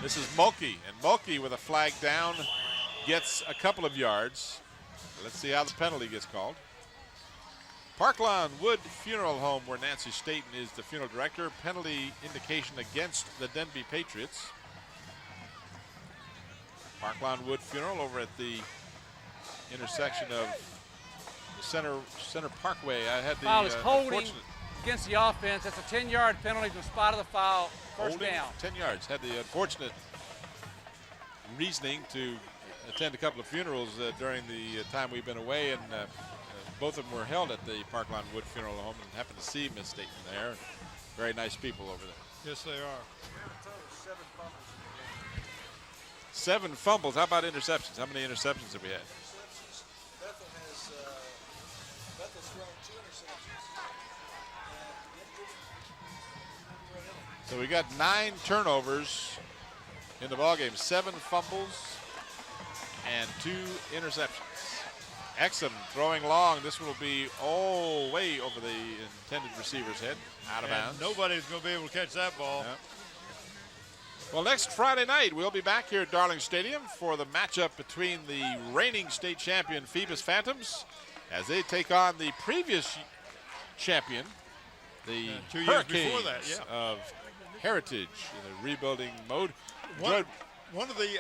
This is Mulkey, and Mulkey with a flag down gets a couple of yards. Let's see how the penalty gets called. Parklawn Wood Funeral Home, where Nancy Staten is the funeral director. Penalty indication against the Denbigh Patriots. Parklawn Wood Funeral over at the intersection of the center Parkway. I had the foul is holding against the offense. That's a 10-yard penalty from the spot of the foul. First down. 10 yards. Had the unfortunate reasoning to attend a couple of funerals during the time we've been away, and both of them were held at the Parklawn Wood Funeral Home, and happened to see Miss Staten there. Very nice people over there. Yes, they are. 7 fumbles. How about interceptions? How many interceptions have we had? Bethel's thrown 2 interceptions. So we got 9 turnovers in the ballgame. 7 fumbles and 2 interceptions. Exum throwing long. This will be all way over the intended receiver's head, out of bounds. Nobody's going to be able to catch that ball. Yep. Well, next Friday night, we'll be back here at Darling Stadium for the matchup between the reigning state champion Phoebus Phantoms as they take on the previous champion, the 2 years Hurricanes before that, yeah. of Heritage in a rebuilding mode. One of the,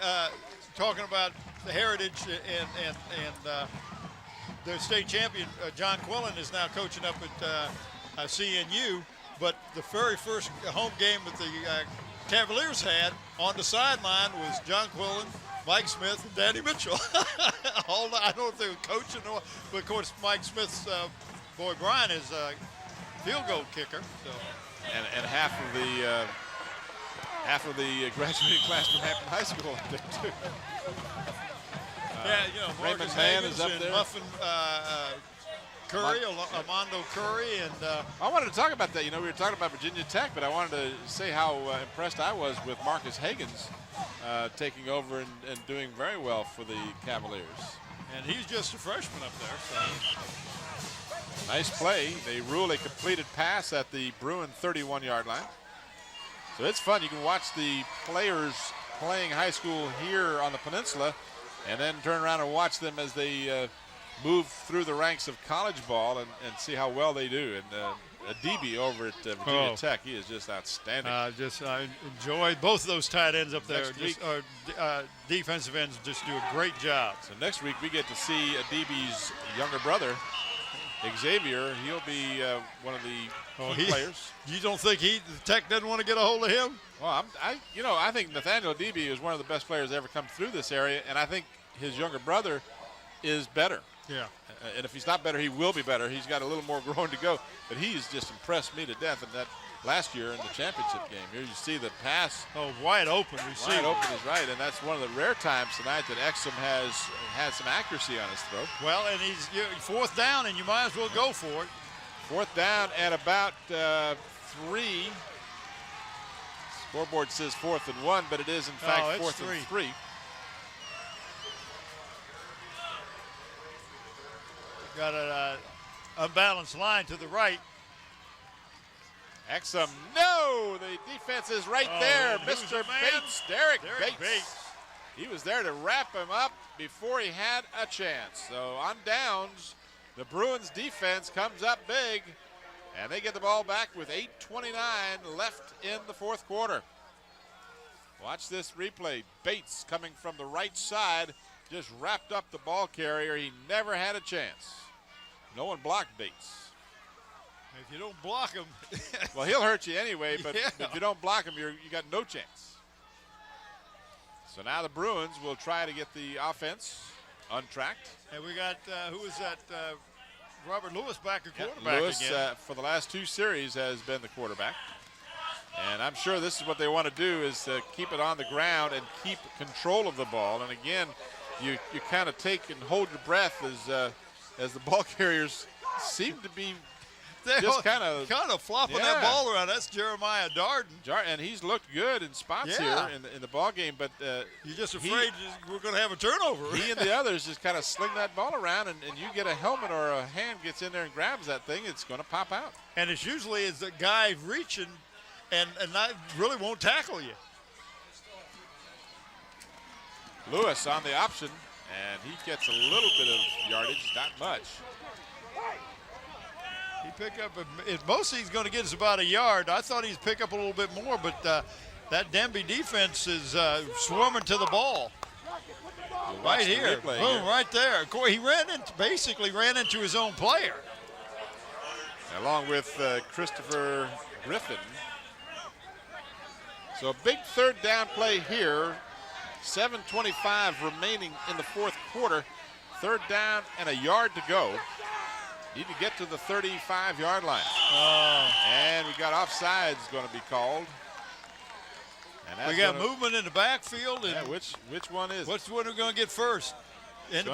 talking about the Heritage and their state champion, John Quillen, is now coaching up at CNU, but the very first home game that the Cavaliers had on the sideline was John Quillen, Mike Smith, and Danny Mitchell. I don't know if they were coaching, but of course Mike Smith's boy Brian is a field goal kicker. So. And half of the graduating class from Hampton High School up there too. Yeah, you know, Raymond Marcus Mann Higgins is up and there. Muffin Curry, Armando Curry, and I wanted to talk about that. We were talking about Virginia Tech, but I wanted to say how impressed I was with Marcus Hagans taking over and doing very well for the Cavaliers. And he's just a freshman up there. So. Nice play. They rule a completed pass at the Bruin 31-yard line. So it's fun. You can watch the players playing high school here on the peninsula and then turn around and watch them as they move through the ranks of college ball and see how well they do. And Denbigh over at Virginia Tech, he is just outstanding. I enjoy both of those tight ends up there. Defensive ends just do a great job. So next week we get to see Denbigh's younger brother, Xavier. He'll be one of the key players. You don't think Tech doesn't want to get a hold of him? Well, I think Nathaniel Denbigh is one of the best players to ever come through this area, and I think his younger brother is better. Yeah. And if he's not better, he will be better. He's got a little more growing to go, but he's just impressed me to death in that last year in the championship game. Here you see the pass. Oh, wide open receiver. Wide open is right, and that's one of the rare times tonight that Exum has had some accuracy on his throw. Well, and he's fourth down, and you might as well go for it. Fourth down at about 3. Scoreboard says 4th and 1, but it is in fact 4th and 3. Got an unbalanced line to the right. Exum, no! The defense is right there. Mr. Bates, Derek Bates. He was there to wrap him up before he had a chance. So on downs, the Bruins defense comes up big, and they get the ball back with 8:29 left in the fourth quarter. Watch this replay. Bates coming from the right side, just wrapped up the ball carrier. He never had a chance. No one blocked Bates. If you don't block him. Well, he'll hurt you anyway, but if you don't block him, you got no chance. So now the Bruins will try to get the offense untracked. And we got, who was that? Robert Lewis back at quarterback Lewis, again. For the last 2 series, has been the quarterback. And I'm sure this is what they want to do, is keep it on the ground and keep control of the ball. And again, you kind of take and hold your breath as the ball carriers seem to be just kind of flopping that ball around. That's Jeremiah Darden. And he's looked good in spots here in the ball game, but you're just afraid we're going to have a turnover. He and the others just kind of sling that ball around, and you get a helmet or a hand gets in there and grabs that thing, it's going to pop out. And it's usually the guy reaching and not really won't tackle you. Lewis on the option, and he gets a little bit of yardage, not much. He picked up, most he's going to get is about a yard. I thought he'd pick up a little bit more, but that Denbigh defense is swarming to the ball. Right here, boom, right there. He basically ran into his own player. Along with Christopher Griffin. So a big third down play here. 7:25 remaining in the fourth quarter. Third down and a yard to go. Need to get to the 35-yard line. And we got offsides going to be called. And we got movement in the backfield. And which one is? Which one are we going to get first? In the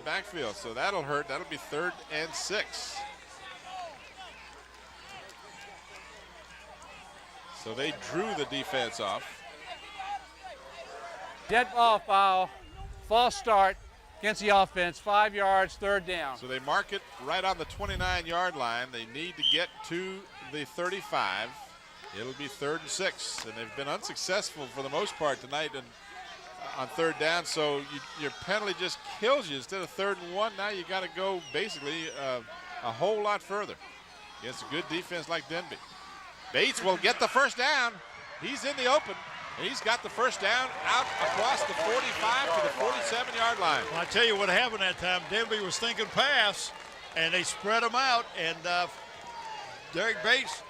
backfield. So that'll hurt. That'll be 3rd and 6. So they drew the defense off. Dead ball foul, false start against the offense, 5 yards, 3rd down. So they mark it right on the 29-yard line. They need to get to the 35. It'll be 3rd and 6, and they've been unsuccessful for the most part tonight on 3rd down. So your penalty just kills you. Instead of 3rd and 1, now you got to go basically a whole lot further against a good defense like Denbigh. Bates will get the first down. He's in the open. And he's got the first down out across the 45 to the 47-yard line. Well, I tell you what happened that time. Denbigh was thinking pass, and they spread him out. And Derek Bates,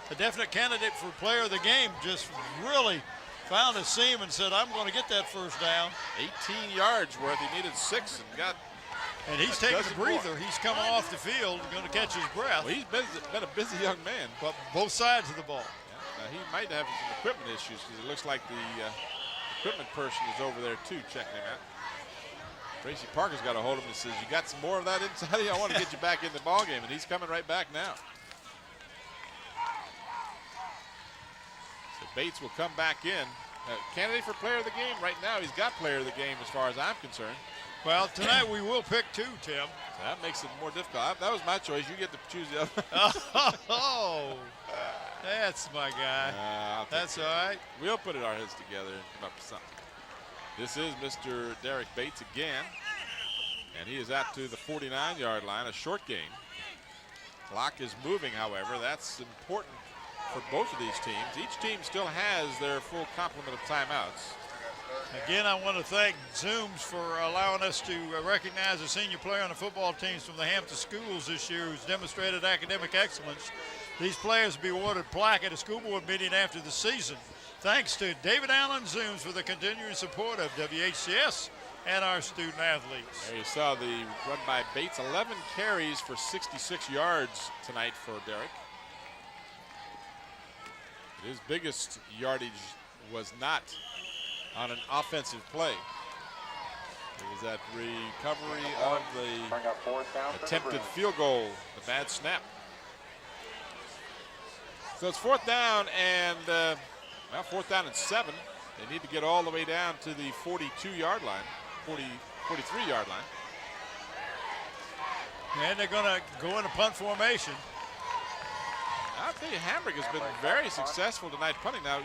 a definite candidate for player of the game, just really found a seam and said, I'm going to get that first down. 18 yards worth. He needed 6 and got. And he's taking a breather. He's coming off the field, going to catch his breath. Well, he's been a busy young man. But both sides of the ball. He might have some equipment issues because it looks like the equipment person is over there too checking him out. Tracy Parker's got a hold of him and says, you got some more of that inside you? I want to get you back in the ball game, and he's coming right back now. So Bates will come back in. Candidate for player of the game right now. He's got player of the game as far as I'm concerned. Well, tonight we will pick 2, Tim. That makes it more difficult. That was my choice. You get to choose the other. Oh, that's my guy. That's all right. We'll put our heads together and come up with something. This is Mr. Derek Bates again, and he is out to the 49-yard line, a short gain. Clock is moving, however. That's important for both of these teams. Each team still has their full complement of timeouts. Again, I want to thank Zooms for allowing us to recognize a senior player on the football teams from the Hampton schools this year who's demonstrated academic excellence. These players will be awarded a plaque at a school board meeting after the season. Thanks to David Allen Zooms for the continuing support of WHCS and our student athletes. There you saw the run by Bates, 11 carries for 66 yards tonight for Derek. His biggest yardage was not on an offensive play. It was that recovery of the attempted field goal, the bad snap. So it's 4th down and, well, 4th down and 7. They need to get all the way down to the 42-yard line, 43-yard line. And they're going to go into punt formation. I'll tell you, Hambrick has been very successful tonight punting. Now,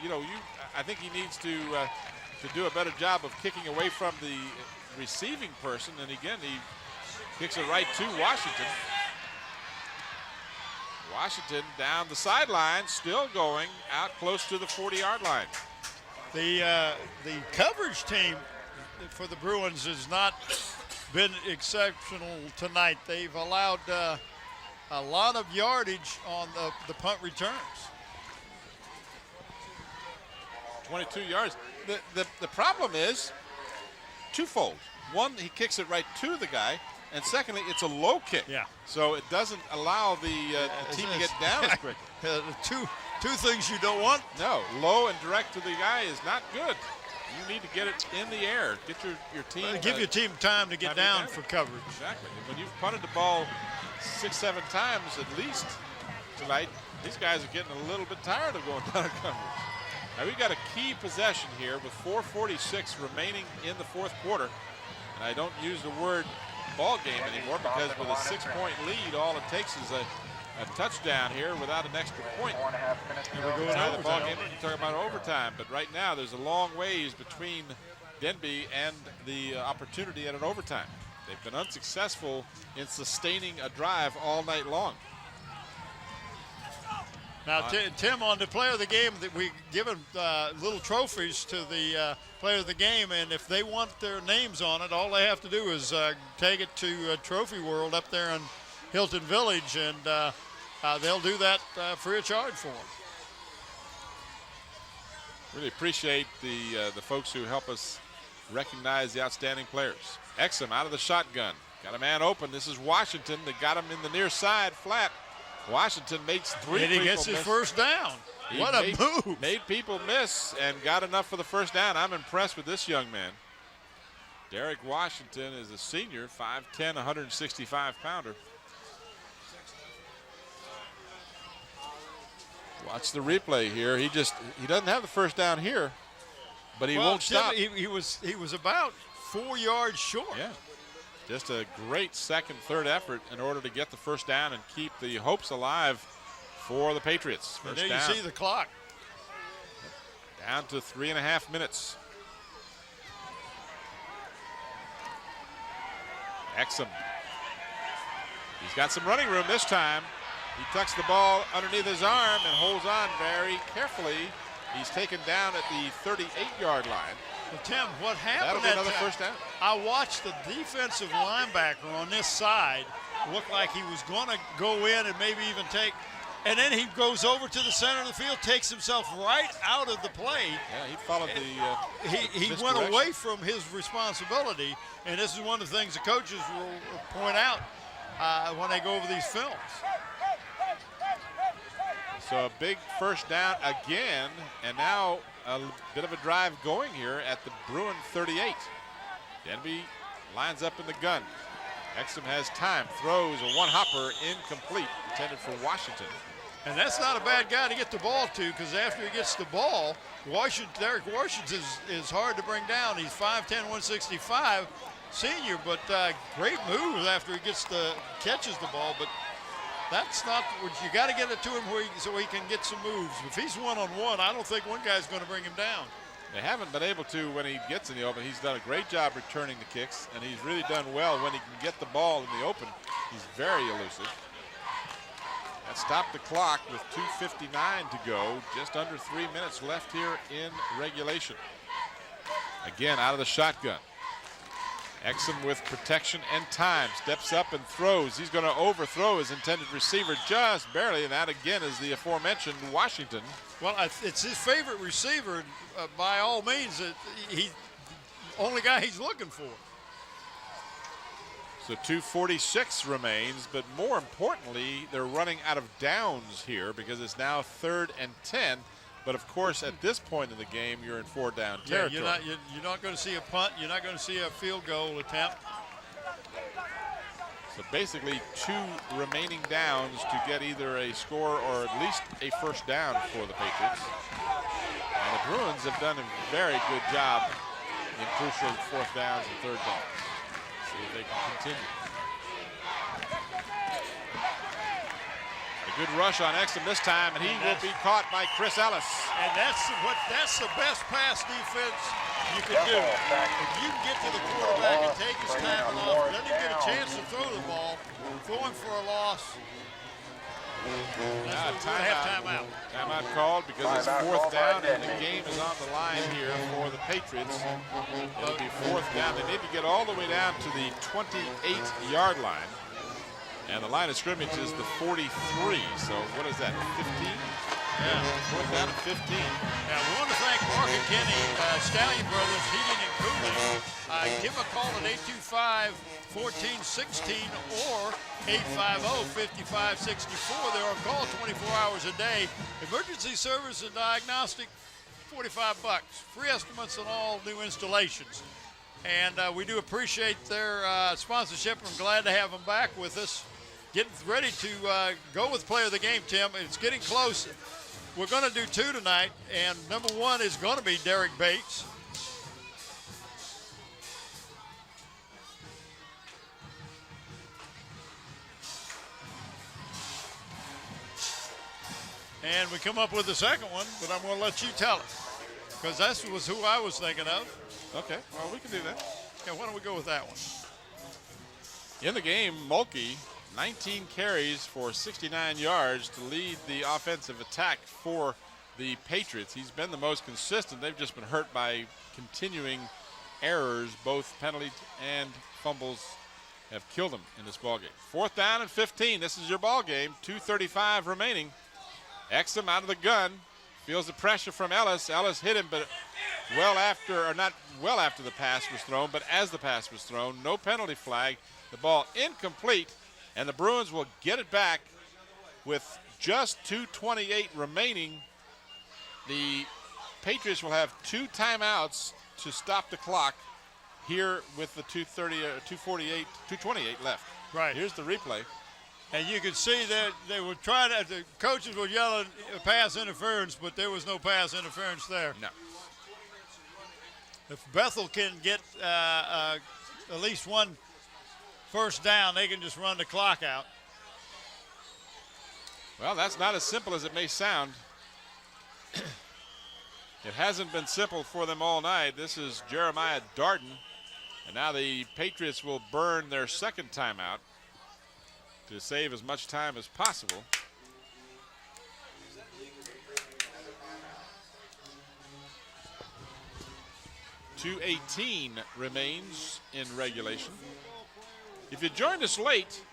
I think he needs to do a better job of kicking away from the receiving person. And again, he kicks it right to Washington. Washington down the sideline, still going out close to the 40-yard line. The coverage team for the Bruins has not been exceptional tonight. They've allowed a lot of yardage on the punt returns. 22 yards. The problem is twofold. One, he kicks it right to the guy, and secondly, it's a low kick. Yeah. So it doesn't allow the team to get down as quickly. Two things you don't want. No, low and direct to the guy is not good. You need to get it in the air. Get your team. Give your team time to get down for coverage. Exactly. When you've punted the ball 6-7 times at least tonight, these guys are getting a little bit tired of going down coverage. Now we've got a key possession here with 4:46 remaining in the 4th quarter. And I don't use the word ball game anymore because with a 6-point lead, all it takes is a touchdown here without an extra point. And we're going over the ball game. You talk about overtime, but right now there's a long ways between Denbigh and the opportunity at an overtime. They've been unsuccessful in sustaining a drive all night long. Now, Tim, on the player of the game, that we given little trophies to the player of the game, and if they want their names on it, all they have to do is take it to Trophy World up there in Hilton Village, and they'll do that free of charge for them. Really appreciate the folks who help us recognize the outstanding players. Exum out of the shotgun. Got a man open. This is Washington. They got him in the near side flat. Washington makes 3 and he gets his first down. What a move. Made people miss and got enough for the first down. I'm impressed with this young man. Derek Washington is a senior, 5'10", 165-pounder. Watch the replay here. He doesn't have the first down here, but he won't stop. He was about 4 yards short. Yeah. Just a great second, third effort in order to get the first down and keep the hopes alive for the Patriots. And there you see the clock. Down to 3.5 minutes. Exum. He's got some running room this time. He tucks the ball underneath his arm and holds on very carefully. He's taken down at the 38-yard line. Well, Tim, what happened? That'll be another first down. I watched the defensive linebacker on this side look like he was going to go in and maybe even take, and then he goes over to the center of the field, takes himself right out of the play. Yeah, he followed he went away from his responsibility, and this is one of the things the coaches will point out when they go over these films. So a big first down again, and now a bit of a drive going here at the Bruin 38. Denbigh lines up in the gun. Exum has time, throws a one-hopper, incomplete, intended for Washington. And that's not a bad guy to get the ball to, because after he gets the ball, Derek Washington is hard to bring down. He's 5'10", 165, senior, but great move after he catches the ball. But that's not what you got to get it to him so he can get some moves. If he's one-on-one, I don't think one guy's going to bring him down. They haven't been able to when he gets in the open. He's done a great job returning the kicks, and he's really done well when he can get the ball in the open. He's very elusive. That stopped the clock with 2:59 to go. Just under 3 minutes left here in regulation. Again, out of the shotgun. Exum with protection and time. Steps up and throws. He's going to overthrow his intended receiver just barely, and that again is the aforementioned Washington. Well, it's his favorite receiver by all means. He's the only guy he's looking for. So 2:46 remains, but more importantly, they're running out of downs here because it's now 3rd and 10. But of course, at this point in the game, you're in 4-down territory. Yeah, you're not going to see a punt. You're not going to see a field goal attempt. So basically 2 remaining downs to get either a score or at least a first down for the Patriots. And the Bruins have done a very good job in crucial 4th downs and 3rd downs. See if they can continue. A good rush on Exum this time, and he will be caught by Chris Ellis. And that's the best pass defense you can do. If you can get to the quarterback and take his tackle off, let him get a chance to throw the ball, throw him for a loss. Timeout. Timeout called because it's 4th down and the game is on the line here for the Patriots. It'll be 4th down. They need to get all the way down to the 28-yard line. And the line of scrimmage is the 43. So what is that, 15? Yeah. 4th down and 15. Now, we want to thank Mark and Kenny, Stallion Brothers Heating and Cooling. Give them a call at 825-1416 or 850-5564. They're on call 24 hours a day. Emergency service and diagnostic, $45. Free estimates on all new installations. And we do appreciate their sponsorship. I'm glad to have them back with us. Getting ready to go with player of the game, Tim. It's getting close. We're going to do 2 tonight, and number 1 is going to be Derek Bates. And we come up with the second one, but I'm going to let you tell it, because that was who I was thinking of. Okay, well, we can do that. Yeah, why don't we go with that one? In the game, Mulkey, 19 carries for 69 yards to lead the offensive attack for the Patriots. He's been the most consistent. They've just been hurt by continuing errors. Both penalties and fumbles have killed them in this ballgame. 4th down and 15. This is your ballgame. 2:35 remaining. Exum out of the gun. Feels the pressure from Ellis. Ellis hit him, but not well after the pass was thrown, but as the pass was thrown. No penalty flag. The ball incomplete, and the Bruins will get it back with just 2:28 remaining. The Patriots will have 2 timeouts to stop the clock here with the 2:28 left. Right. Here's the replay. And you can see that they were trying to, the coaches were yelling pass interference, but there was no pass interference there. No. If Bethel can get at least 1 first down, they can just run the clock out. Well, that's not as simple as it may sound. It hasn't been simple for them all night. This is Jeremiah Darden. And now the Patriots will burn their second timeout to save as much time as possible. .218 remains in regulation. If you joined us late,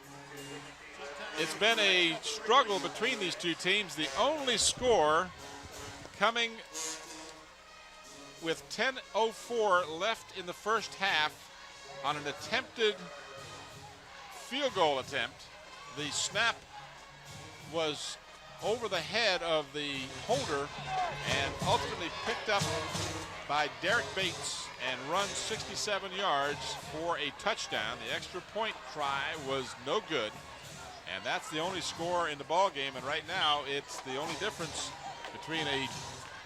it's been a struggle between these two teams. The only score coming with 10:04 left in the first half on an attempted field goal attempt. The snap was over the head of the holder and ultimately picked up by Derek Bates and runs 67 yards for a touchdown. The extra point try was no good, and that's the only score in the ball game. And right now, it's the only difference between a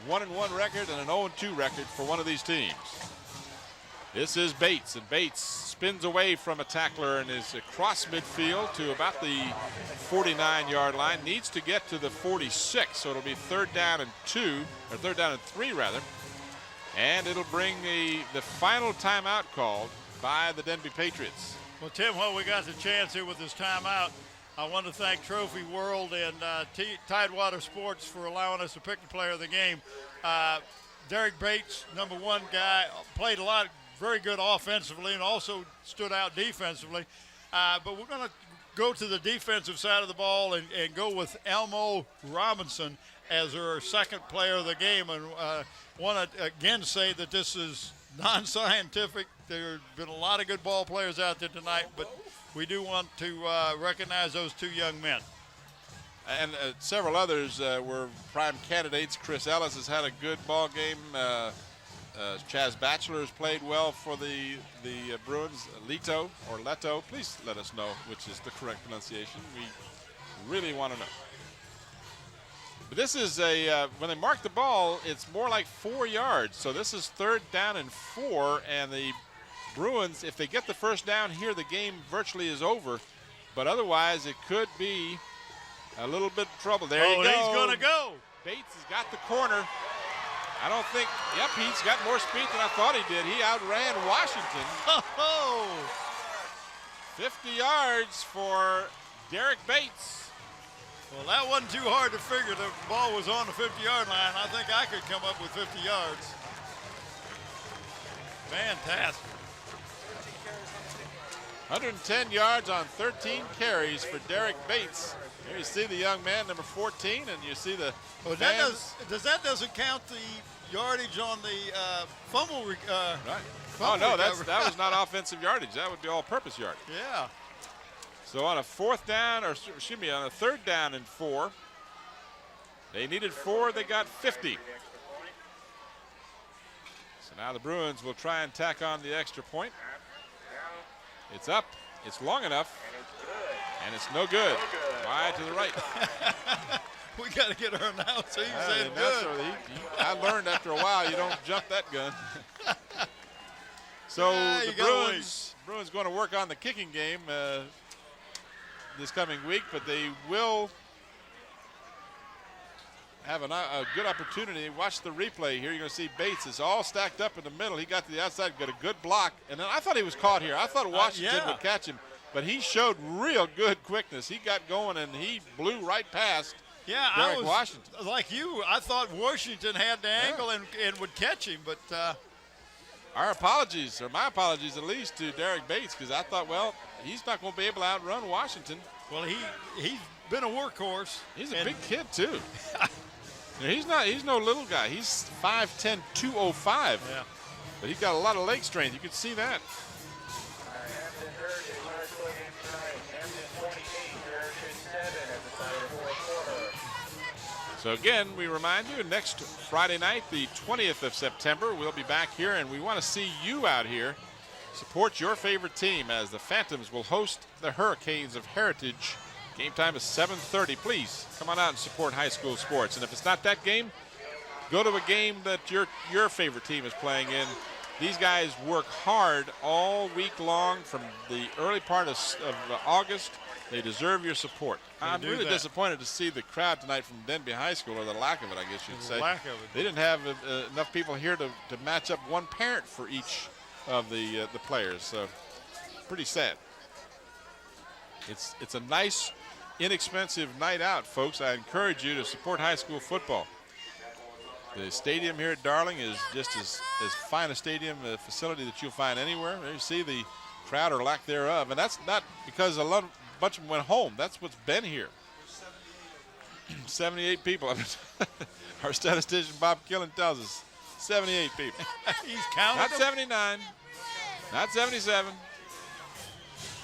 1-1 record and an 0-2 record for one of these teams. This is Bates, and Bates spins away from a tackler and is across midfield to about the 49-yard line. Needs to get to the 46, so it'll be 3rd down and 3 rather. And it'll bring the final timeout called by the Denbigh Patriots. Well, Tim, while we got the chance here with this timeout, I want to thank Trophy World and Tidewater Sports for allowing us to pick the player of the game. Derek Bates, number 1 guy, played a lot, very good offensively and also stood out defensively. But we're going to go to the defensive side of the ball and go with Elmo Robinson as our second player of the game. And want to again say that this is non-scientific. There have been a lot of good ball players out there tonight, but we do want to recognize those 2 young men. And several others were prime candidates. Chris Ellis has had a good ball game. Chaz Batchelor has played well for the Bruins. Leto, please let us know which is the correct pronunciation. We really want to know. But this is when they mark the ball, it's more like 4 yards. So this is 3rd down and 4, and the Bruins, if they get the first down here, the game virtually is over. But otherwise, it could be a little bit of trouble. There you go. He's going to go. Bates has got the corner. I don't think, yep, he's got more speed than I thought he did. He outran Washington. 50 yards for Derek Bates. Well, that wasn't too hard to figure. The ball was on the 50-yard line. I think I could come up with 50 yards. Fantastic. 110 yards on 13 carries for Derek Bates. Here you see the young man, number 14, and you see the fans. That doesn't count the yardage on the fumble. Right. Fumble no, recovery. that was not offensive yardage. That would be all-purpose yardage. Yeah. So on a 4th down, or excuse me, on a 3rd down and 4, they needed 4, they got 50. So now the Bruins will try and tack on the extra point. It's up, it's long enough, and it's no good. Wide to the right. We got to get our announcer. He said the good. announcer, I learned after a while you don't jump that gun. So Yeah, the Bruins going to work on the kicking game this coming week, but they will have a good opportunity. Watch the replay here. You're going to see Bates is all stacked up in the middle. He got to the outside, got a good block, and then I thought he was caught here. I thought Washington would catch him, but he showed real good quickness. He got going, and he blew right past Derek Washington. Like you, I thought Washington had the angle and would catch him, but our apologies, or my apologies at least, to Derek Bates, because I thought, well, he's not going to be able to outrun Washington. Well, he's been a workhorse. He's a big kid too. He's no little guy. He's 5'10", 205. Yeah. But he's got a lot of leg strength. You can see that. So again, we remind you, next Friday night, the 20th of September, we'll be back here, and we want to see you out here. Support your favorite team as the Phantoms will host the Hurricanes of Heritage. Game time is 7:30. Please come on out and support high school sports. And if it's not that game, go to a game that your favorite team is playing in. These guys work hard all week long from the early part of August. They deserve your support. I'm really disappointed to see the crowd tonight from Denbigh High School, or the lack of it, I guess you'd say. Lack of it. They didn't have enough people here to match up one parent for each of the players. So pretty sad. It's a nice, inexpensive night out, folks. I encourage you to support high school football. The stadium here at Darling is just as fine a stadium facility that you'll find anywhere. There you see the crowd or lack thereof, and that's not because a bunch of them went home. That's what's been here. 78 people. Our statistician Bob Killen tells us 78 people. He's counting. Not 79, not 77,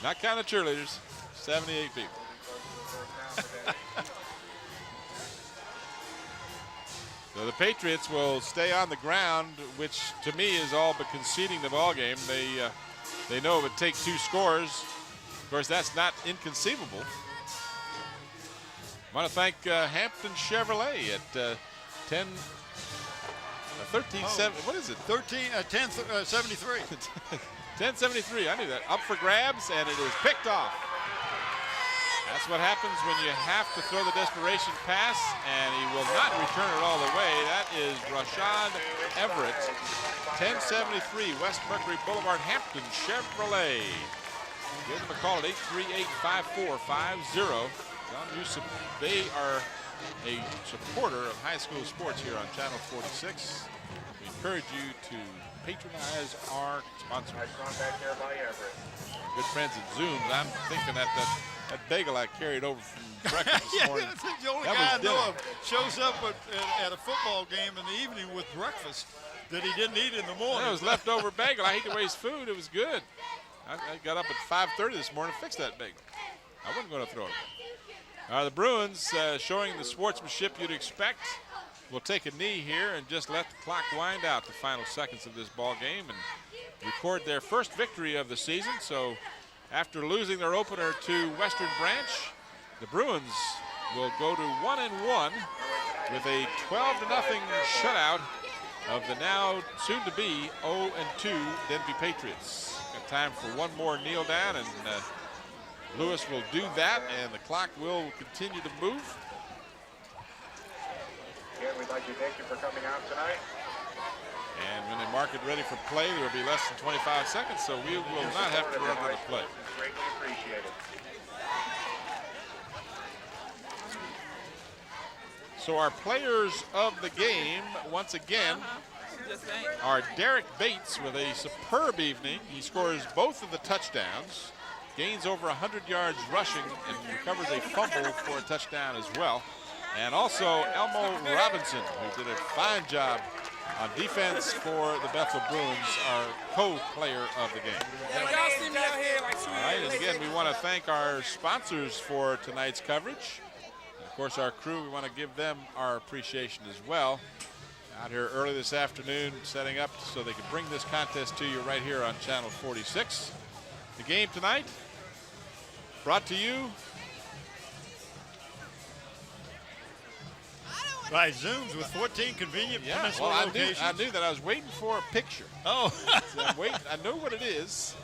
not counting the cheerleaders. 78 people. So the Patriots will stay on the ground, which to me is all but conceding the ball game. They know it would take 2 scores. Of course, that's not inconceivable. I want to thank Hampton Chevrolet at 13-7. What is it? 10-73. 10-73. I knew that. Up for grabs, and it is picked off. That's what happens when you have to throw the desperation pass, and he will not return it all the way. That is Rashad Everett. 1073 West Mercury Boulevard, Hampton Chevrolet. Give them a call at 838-5450. John Newsom, they are a supporter of high school sports here on Channel 46. We encourage you to patronize our sponsors. Good friends at Zooms. I'm thinking that bagel I carried over from breakfast this morning. That's the only guy I know of shows up at a football game in the evening with breakfast that he didn't eat in the morning. That was leftover bagel. I hate to waste food. It was good. I got up at 5:30 this morning to fix that bagel. I wasn't going to throw it away. The Bruins showing the sportsmanship you'd expect. Will take a knee here and just let the clock wind out the final seconds of this ball game and record their first victory of the season. So after losing their opener to Western Branch, the Bruins will go to 1-1 with a 12-0 shutout of the now soon-to-be 0-2 Denbigh Patriots. Got time for one more kneel down, and Lewis will do that, and the clock will continue to move. Again, we'd like to thank you for coming out tonight. And when they mark it ready for play, there will be less than 25 seconds, so we will not have to run to the play. Greatly appreciated. So our players of the game, once again, are Derek Bates with a superb evening. He scores both of the touchdowns, gains over 100 yards rushing, and recovers a fumble for a touchdown as well. And also Elmo Robinson, who did a fine job on defense for the Bethel Bruins, our co-player of the game. All right, and again, we want to thank our sponsors for tonight's coverage. And of course, our crew, we want to give them our appreciation as well. Out here early this afternoon, setting up so they can bring this contest to you right here on Channel 46. The game tonight, brought to you by Zooms with 14 convenient peninsula locations. I knew that. I was waiting for a picture. Oh. So I know what it is.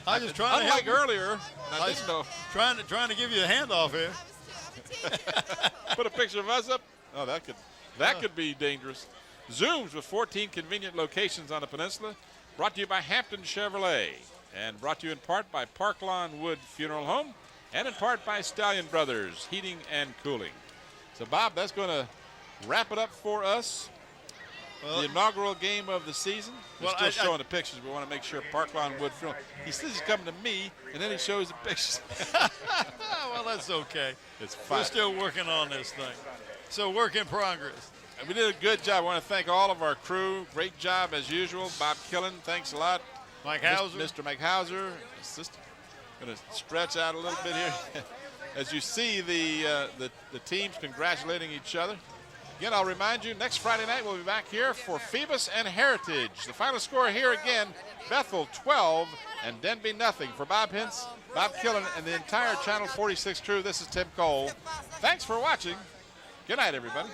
I was just trying to Unlike earlier, I didn't know. Trying to give you a handoff here. Put a picture of us up. Oh, that could be dangerous. Zooms with 14 convenient locations on the peninsula. Brought to you by Hampton Chevrolet. And brought to you in part by Park Lawn Wood Funeral Home. And in part by Stallion Brothers Heating and Cooling. So, Bob, that's going to wrap it up for us. Well, the inaugural game of the season. We're still showing the pictures. We want to make sure Park Lawn Wood Funeral. He says he's coming to me, and then he shows the pictures. Well, that's okay. It's fine. We're still working on this thing. So, work in progress. And we did a good job. I want to thank all of our crew. Great job as usual. Bob Killen, thanks a lot. Mike Hauser. Mr. Mike Hauser. Assistant. Going to stretch out a little bit here. As you see the teams congratulating each other. Again, I'll remind you, next Friday night we'll be back here for Phoebus and Heritage. The final score here again, Bethel 12 and Denbigh nothing. For Bob Hintz, Bob Killen, and the entire Channel 46 crew, this is Tim Cole. Thanks for watching. Good night, everybody.